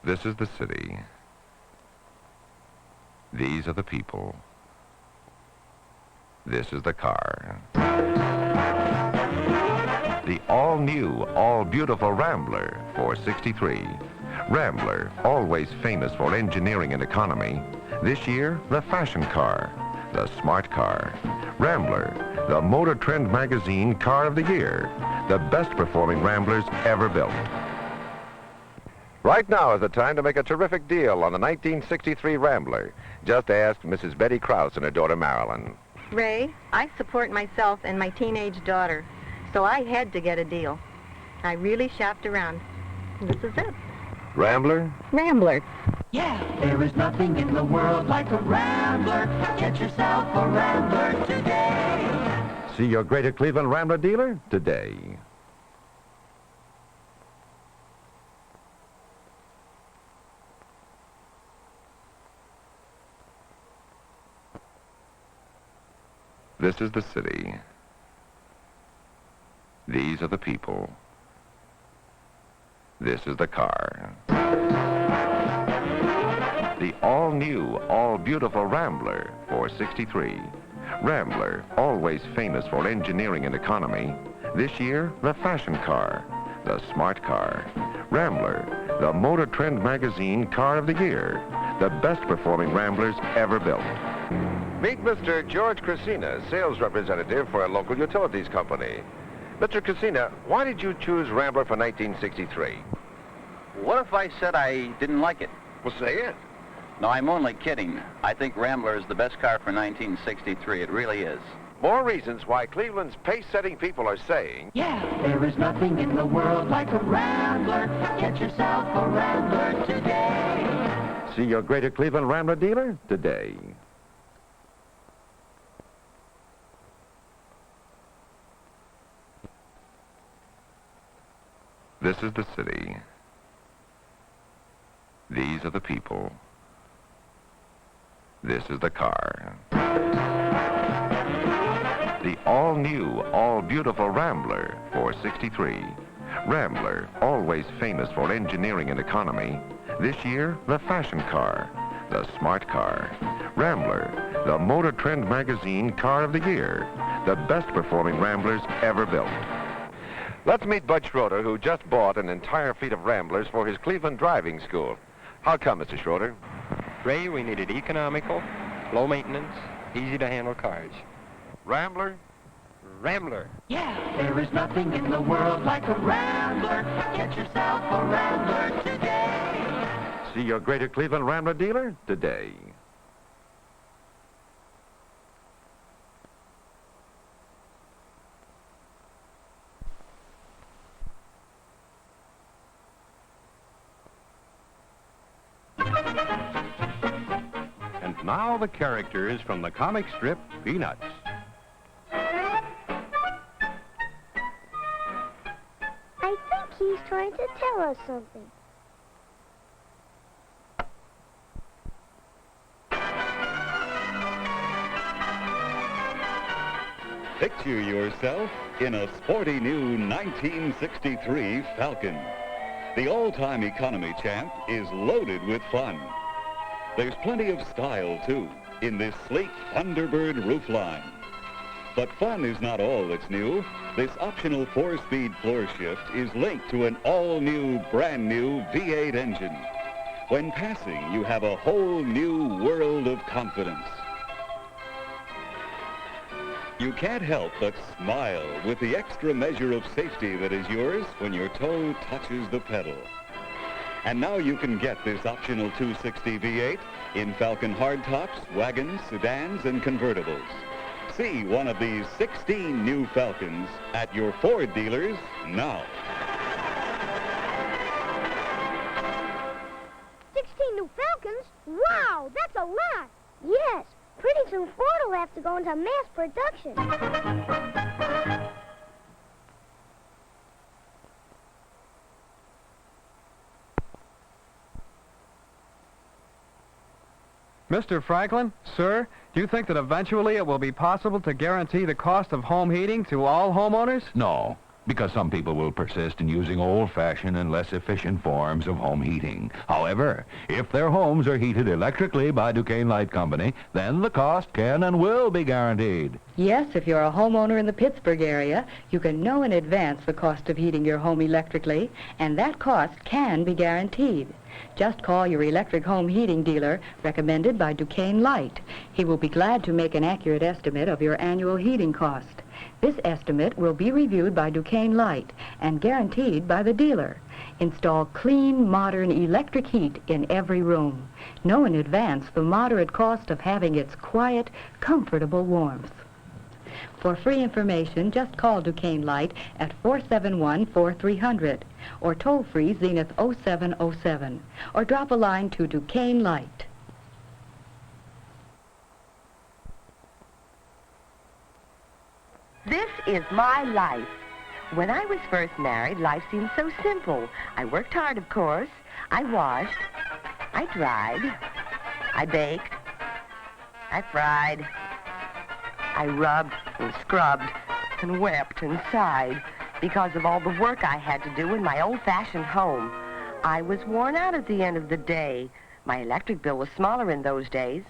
This is the city. These are the people. This is the car. The all-new, all-beautiful Rambler 463. Rambler, always famous for engineering and economy. This year, the fashion car, the smart car. Rambler, the Motor Trend magazine car of the year. The best performing Ramblers ever built. Right now is the time to make a terrific deal on the 1963 Rambler. Just ask Mrs. Betty Krause and her daughter Marilyn. Ray, I support myself and my teenage daughter, so I had to get a deal. I really shopped around. This is it. Rambler? Rambler. Yeah, there is nothing in the world like a Rambler. Get yourself a Rambler today. See your Greater Cleveland Rambler dealer today. This is the city. These are the people. This is the car. The all-new, all-beautiful Rambler 463. Rambler, always famous for engineering and economy. This year, the fashion car, the smart car. Rambler, the Motor Trend magazine car of the year. The best performing Ramblers ever built. Meet Mr. George Crescina, sales representative for a local utilities company. Mr. Crescina, why did you choose Rambler for 1963? What if I said I didn't like it? Well, say it. No, I'm only kidding. I think Rambler is the best car for 1963. It really is. More reasons why Cleveland's pace-setting people are saying... Yeah, there is nothing in the world like a Rambler. Get yourself a Rambler today. See your Greater Cleveland Rambler dealer today. This is the city. These are the people. This is the car. The all-new, all-beautiful Rambler 463. Rambler, always famous for engineering and economy. This year, the fashion car, the smart car. Rambler, the Motor Trend magazine car of the year. The best performing Ramblers ever built. Let's meet Bud Schroeder, who just bought an entire fleet of Ramblers for his Cleveland driving school. How come, Mr. Schroeder? Ray, we needed economical, low maintenance, easy to handle cars. Rambler? Rambler. Yeah, there is nothing in the world like a Rambler. Get yourself a Rambler today. See your Greater Cleveland Rambler dealer today. And now the characters from the comic strip Peanuts. I think he's trying to tell us something. Picture yourself in a sporty new 1963 Falcon. The all-time economy champ is loaded with fun. There's plenty of style, too, in this sleek Thunderbird roofline. But fun is not all that's new. This optional 4-speed floor shift is linked to an all-new, brand-new V8 engine. When passing, you have a whole new world of confidence. You can't help but smile with the extra measure of safety that is yours when your toe touches the pedal. And now you can get this optional 260 V8 in Falcon hardtops, wagons, sedans, and convertibles. See one of these 16 new Falcons at your Ford dealers now. 16 new Falcons? Wow, that's a lot. Yes, pretty soon Ford will have to go into mass production. Mr. Franklin, sir, do you think that eventually it will be possible to guarantee the cost of home heating to all homeowners? No, because some people will persist in using old-fashioned and less efficient forms of home heating. However, if their homes are heated electrically by Duquesne Light Company, then the cost can and will be guaranteed. Yes, if you're a homeowner in the Pittsburgh area, you can know in advance the cost of heating your home electrically, and that cost can be guaranteed. Just call your electric home heating dealer, recommended by Duquesne Light. He will be glad to make an accurate estimate of your annual heating cost. This estimate will be reviewed by Duquesne Light and guaranteed by the dealer. Install clean, modern electric heat in every room. Know in advance the moderate cost of having its quiet, comfortable warmth. For free information, just call Duquesne Light at 471-4300 or toll-free Zenith 0707 or drop a line to Duquesne Light. This is my life. When I was first married, life seemed so simple. I worked hard, of course. I washed. I dried. I baked. I fried. I rubbed and scrubbed and wept and sighed because of all the work I had to do in my old-fashioned home. I was worn out at the end of the day. My electric bill was smaller in those days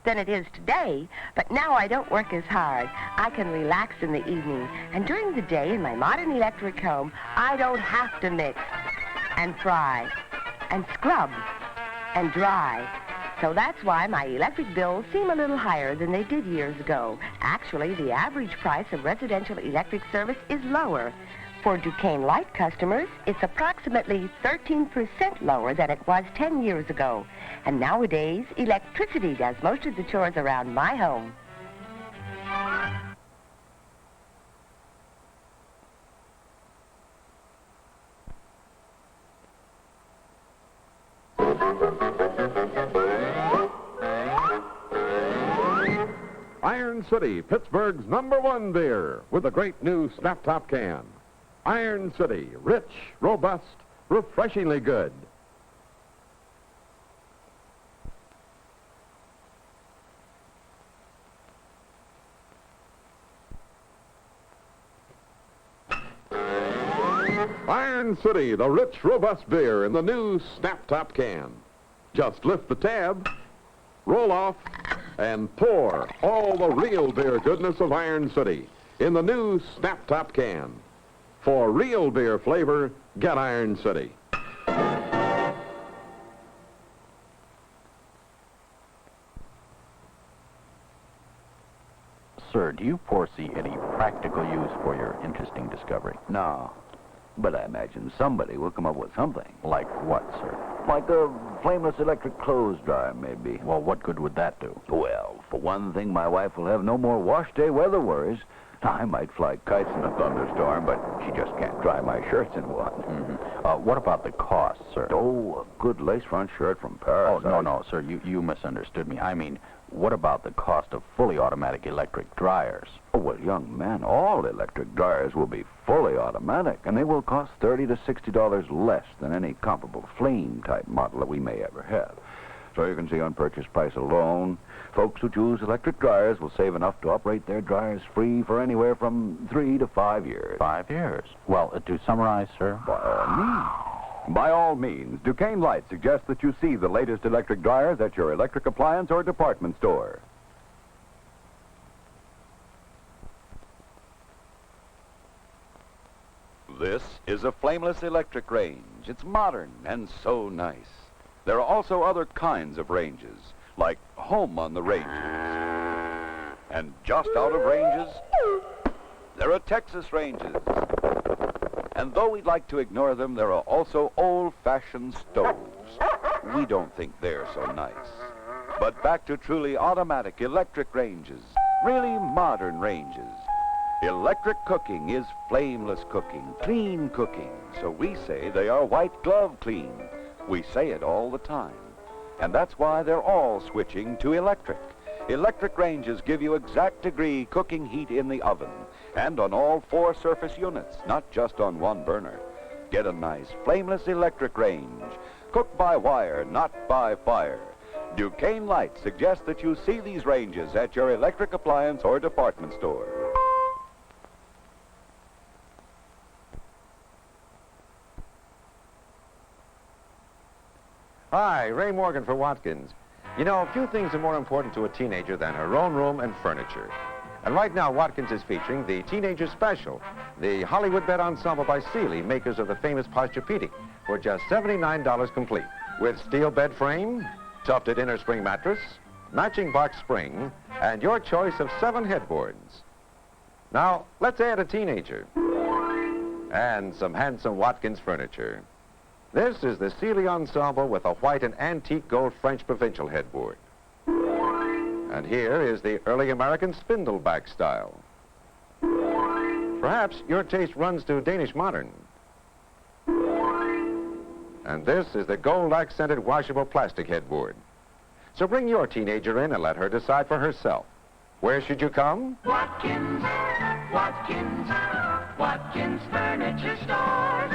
than it is today, but now I don't work as hard. I can relax in the evening, and during the day in my modern electric home, I don't have to mix and fry and scrub and dry. So that's why my electric bills seem a little higher than they did years ago. Actually, the average price of residential electric service is lower. For Duquesne Light customers, it's approximately 13% lower than it was 10 years ago. And nowadays, electricity does most of the chores around my home. Iron City, Pittsburgh's #1 beer, with a great new snap-top can. Iron City, rich, robust, refreshingly good. Iron City, the rich, robust beer in the new snap-top can. Just lift the tab, roll off, and pour all the real beer goodness of Iron City in the new snap-top can. For real beer flavor, get Iron City. Sir, do you foresee any practical use for your interesting discovery? No. But I imagine somebody will come up with something. Like what, sir? Like a flameless electric clothes dryer, maybe. Well, what good would that do? Well, for one thing, my wife will have no more wash day weather worries. I might fly kites in a thunderstorm, but she just can't dry my shirts in one. What about the cost, sir? Oh, a good lace front shirt from Paris. Oh, no, sir, you misunderstood me. I mean, what about the cost of fully automatic electric dryers? Oh, well, young man, all electric dryers will be fully automatic, and they will cost $30 to $60 less than any comparable flame-type model that we may ever have. So you can see on purchase price alone, folks who choose electric dryers will save enough to operate their dryers free for anywhere from 3 to 5 years. 5 years? Well, to summarize, sir? By all means, Duquesne Light suggests that you see the latest electric dryers at your electric appliance or department store. This is a flameless electric range. It's modern and so nice. There are also other kinds of ranges, like home on the ranges. And just out of ranges, there are Texas ranges. And though we'd like to ignore them, there are also old-fashioned stoves. We don't think they're so nice. But back to truly automatic electric ranges, really modern ranges. Electric cooking is flameless cooking, clean cooking. So we say they are white glove clean. We say it all the time. And that's why they're all switching to electric. Electric ranges give you exact degree cooking heat in the oven and on all 4 surface units, not just on one burner. Get a nice flameless electric range. Cook by wire, not by fire. Duquesne Light suggests that you see these ranges at your electric appliance or department store. Hi, Ray Morgan for Watkins. You know, few things are more important to a teenager than her own room and furniture. And right now, Watkins is featuring the Teenager Special, the Hollywood Bed Ensemble by Sealy, makers of the famous Posturepedic, for just $79 complete. With steel bed frame, tufted inner spring mattress, matching box spring, and your choice of 7 headboards. Now, let's add a teenager. And some handsome Watkins furniture. This is the Sealy Ensemble with a white and antique gold French provincial headboard. And here is the early American spindleback style. Perhaps your taste runs to Danish modern. And this is the gold-accented washable plastic headboard. So bring your teenager in and let her decide for herself. Where should you come? Watkins, Watkins, Watkins Furniture Stores.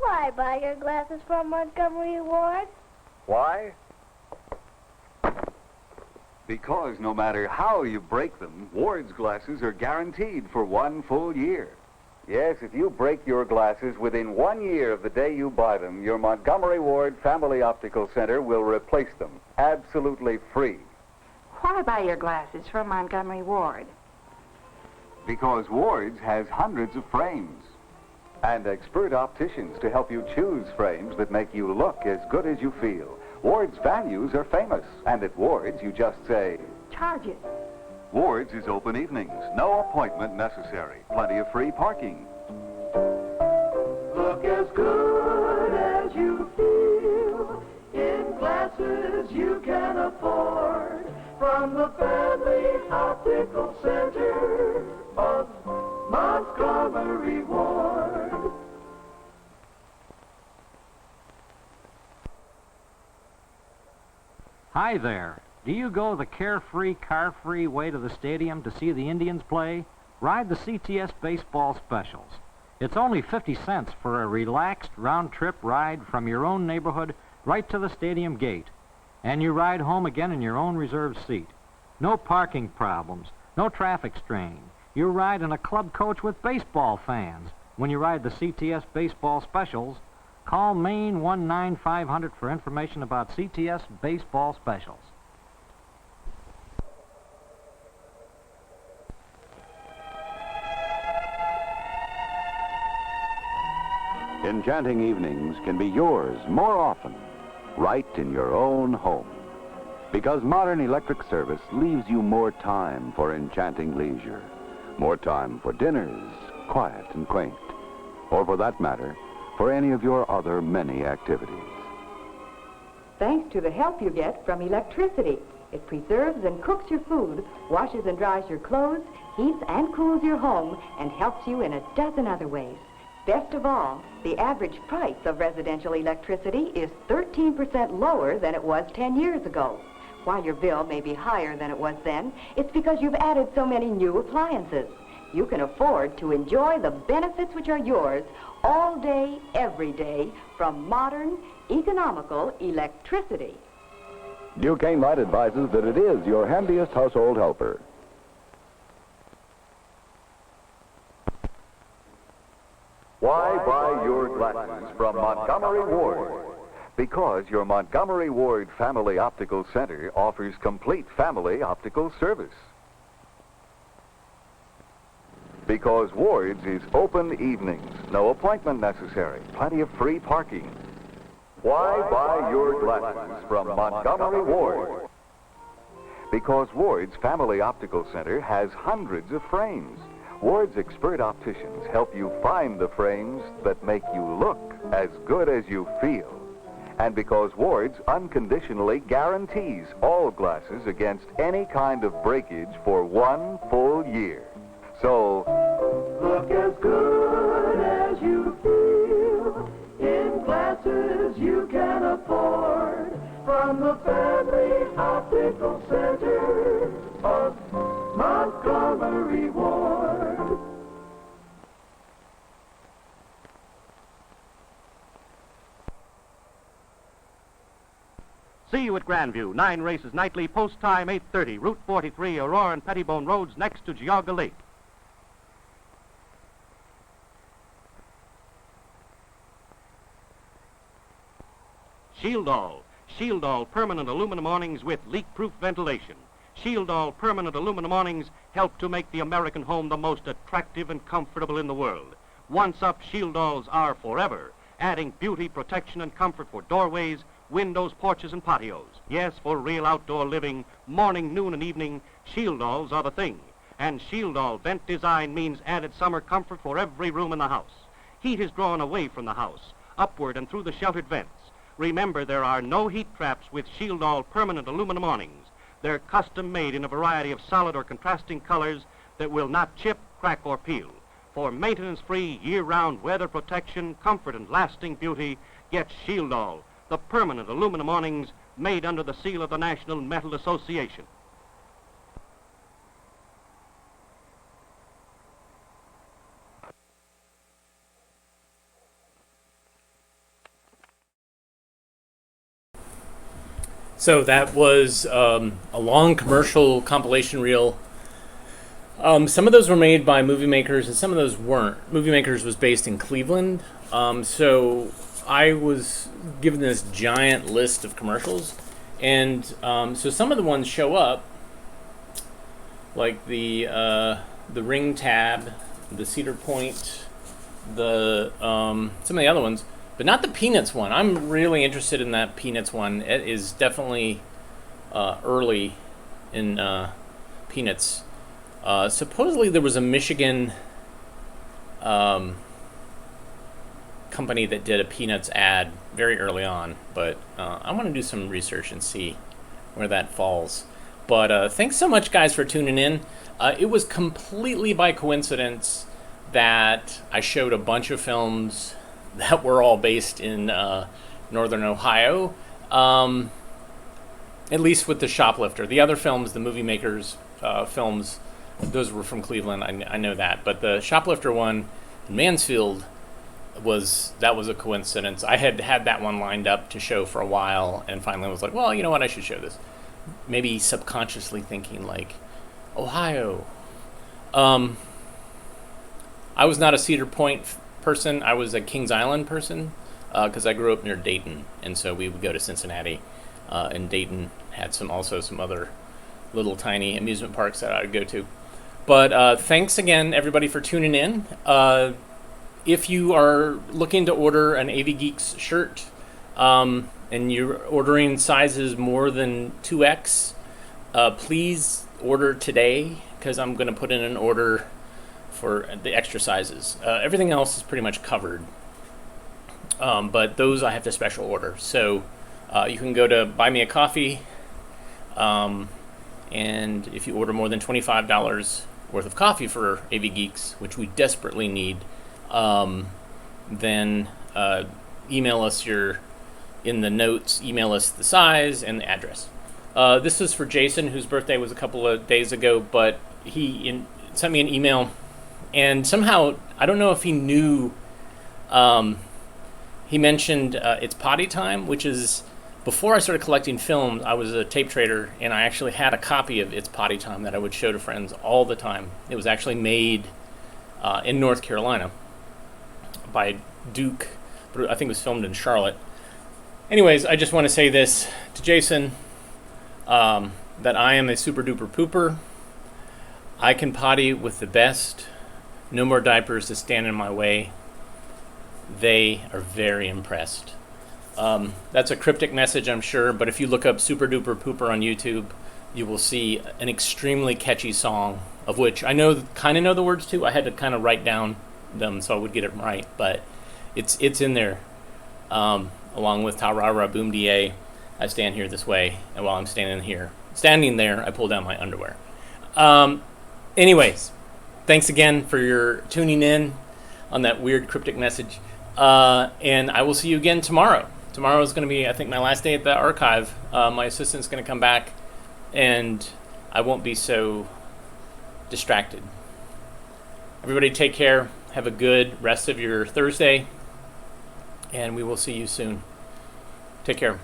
Why buy your glasses from Montgomery Ward? Why? Because no matter how you break them, Ward's glasses are guaranteed for 1 full year. Yes, if you break your glasses within 1 year of the day you buy them, your Montgomery Ward Family Optical Center will replace them absolutely free. Why buy your glasses from Montgomery Ward? Because Ward's has hundreds of frames and expert opticians to help you choose frames that make you look as good as you feel. Ward's values are famous, and at Ward's you just say, Charge it. Ward's is open evenings, no appointment necessary, plenty of free parking. Look as good as you feel in glasses you can afford from the Family Optical Optical Center of Montgomery Ward. Hi there. Do you go the carefree, car-free way to the stadium to see the Indians play? Ride the CTS baseball specials. It's only 50 cents for a relaxed round-trip ride from your own neighborhood right to the stadium gate. And you ride home again in your own reserved seat. No parking problems, no traffic strain. You ride in a club coach with baseball fans. When you ride the CTS baseball specials, call Maine 19500 for information about CTS baseball specials. Enchanting evenings can be yours more often, right in your own home. Because modern electric service leaves you more time for enchanting leisure, more time for dinners, quiet and quaint, or for that matter, for any of your other many activities. Thanks to the help you get from electricity. It preserves and cooks your food, washes and dries your clothes, heats and cools your home, and helps you in a dozen other ways. Best of all, the average price of residential electricity is 13% lower than it was 10 years ago. While your bill may be higher than it was then, it's because you've added so many new appliances. You can afford to enjoy the benefits which are yours all day, every day, from modern, economical electricity. Duquesne Light advises that it is your handiest household helper. Why buy your glasses from Montgomery Ward? Because your Montgomery Ward Family Optical Center offers complete family optical service. Because Ward's is open evenings, no appointment necessary, plenty of free parking. Why buy your glasses from Montgomery Ward? Because Ward's Family Optical Center has hundreds of frames. Ward's expert opticians help you find the frames that make you look as good as you feel. And because Ward's unconditionally guarantees all glasses against any kind of breakage for 1 full year. So, look as good as you feel in glasses you can afford from the Family Optical Center of Montgomery Ward. See you at Grandview. 9 races nightly, post time 8:30, Route 43, Aurora and Pettibone Roads next to Geauga Lake. Shieldall. Shieldall permanent aluminum awnings with leak-proof ventilation. Shieldall permanent aluminum awnings help to make the American home the most attractive and comfortable in the world. Once up, Shieldalls are forever, adding beauty, protection, and comfort for doorways, windows, porches, and patios. Yes, for real outdoor living, morning, noon, and evening, Shieldalls are the thing. And Shieldall vent design means added summer comfort for every room in the house. Heat is drawn away from the house, upward and through the sheltered vents. Remember, there are no heat traps with Shieldall permanent aluminum awnings. They're custom made in a variety of solid or contrasting colors that will not chip, crack, or peel. For maintenance-free, year-round weather protection, comfort, and lasting beauty, get Shieldall, the permanent aluminum awnings made under the seal of the National Metal Association. So that was a long commercial compilation reel. Some of those were made by Movie Makers and some of those weren't. Movie Makers was based in Cleveland. So I was given this giant list of commercials. And so some of the ones show up, like the Ring tab, the Cedar Point, some of the other ones. But not the Peanuts one. I'm really interested in that Peanuts one. It is definitely early in Peanuts. Supposedly there was a Michigan company that did a Peanuts ad very early on, but I want to do some research and see where that falls. But thanks so much, guys, for tuning in. It was completely by coincidence that I showed a bunch of films that were all based in Northern Ohio, at least with the Shoplifter. The other films, the Movie Makers films, those were from Cleveland. I know that. But the Shoplifter one in Mansfield was a coincidence. I had that one lined up to show for a while, and finally was like, well, you know what, I should show this. Maybe subconsciously thinking, like, Ohio. I was not a Cedar Point person. I was a Kings Island person because I grew up near Dayton, and so we would go to Cincinnati. And Dayton had some other little tiny amusement parks that I would go to. But thanks again, everybody, for tuning in. If you are looking to order an AV Geeks shirt and you're ordering sizes more than 2X, please order today, because I'm going to put in an order for the extra sizes. Everything else is pretty much covered, but those I have to special order. So you can go to Buy Me a Coffee, and if you order more than $25 worth of coffee for AV Geeks, which we desperately need, then email us in the notes, email us the size and the address. This is for Jason, whose birthday was a couple of days ago, but he sent me an email, and somehow, I don't know if he knew, he mentioned It's Potty Time, which is, before I started collecting films, I was a tape trader, and I actually had a copy of It's Potty Time that I would show to friends all the time. It was actually made in North Carolina by Duke, but I think it was filmed in Charlotte. Anyways, I just want to say this to Jason, that I am a super duper pooper. I can potty with the best. No more diapers to stand in my way. They are very impressed. That's a cryptic message, I'm sure, but if you look up Super Duper Pooper on YouTube, you will see an extremely catchy song, of which I kind of know the words to. I had to kind of write down them so I would get it right, but it's in there, along with Ta Ra Ra Boom Da. I stand here this way, and while I'm standing there, I pull down my underwear. Anyways, thanks again for your tuning in on that weird cryptic message, and I will see you again tomorrow. Tomorrow is going to be, I think, my last day at the archive. My assistant's going to come back, and I won't be so distracted. Everybody take care. Have a good rest of your Thursday, and we will see you soon. Take care.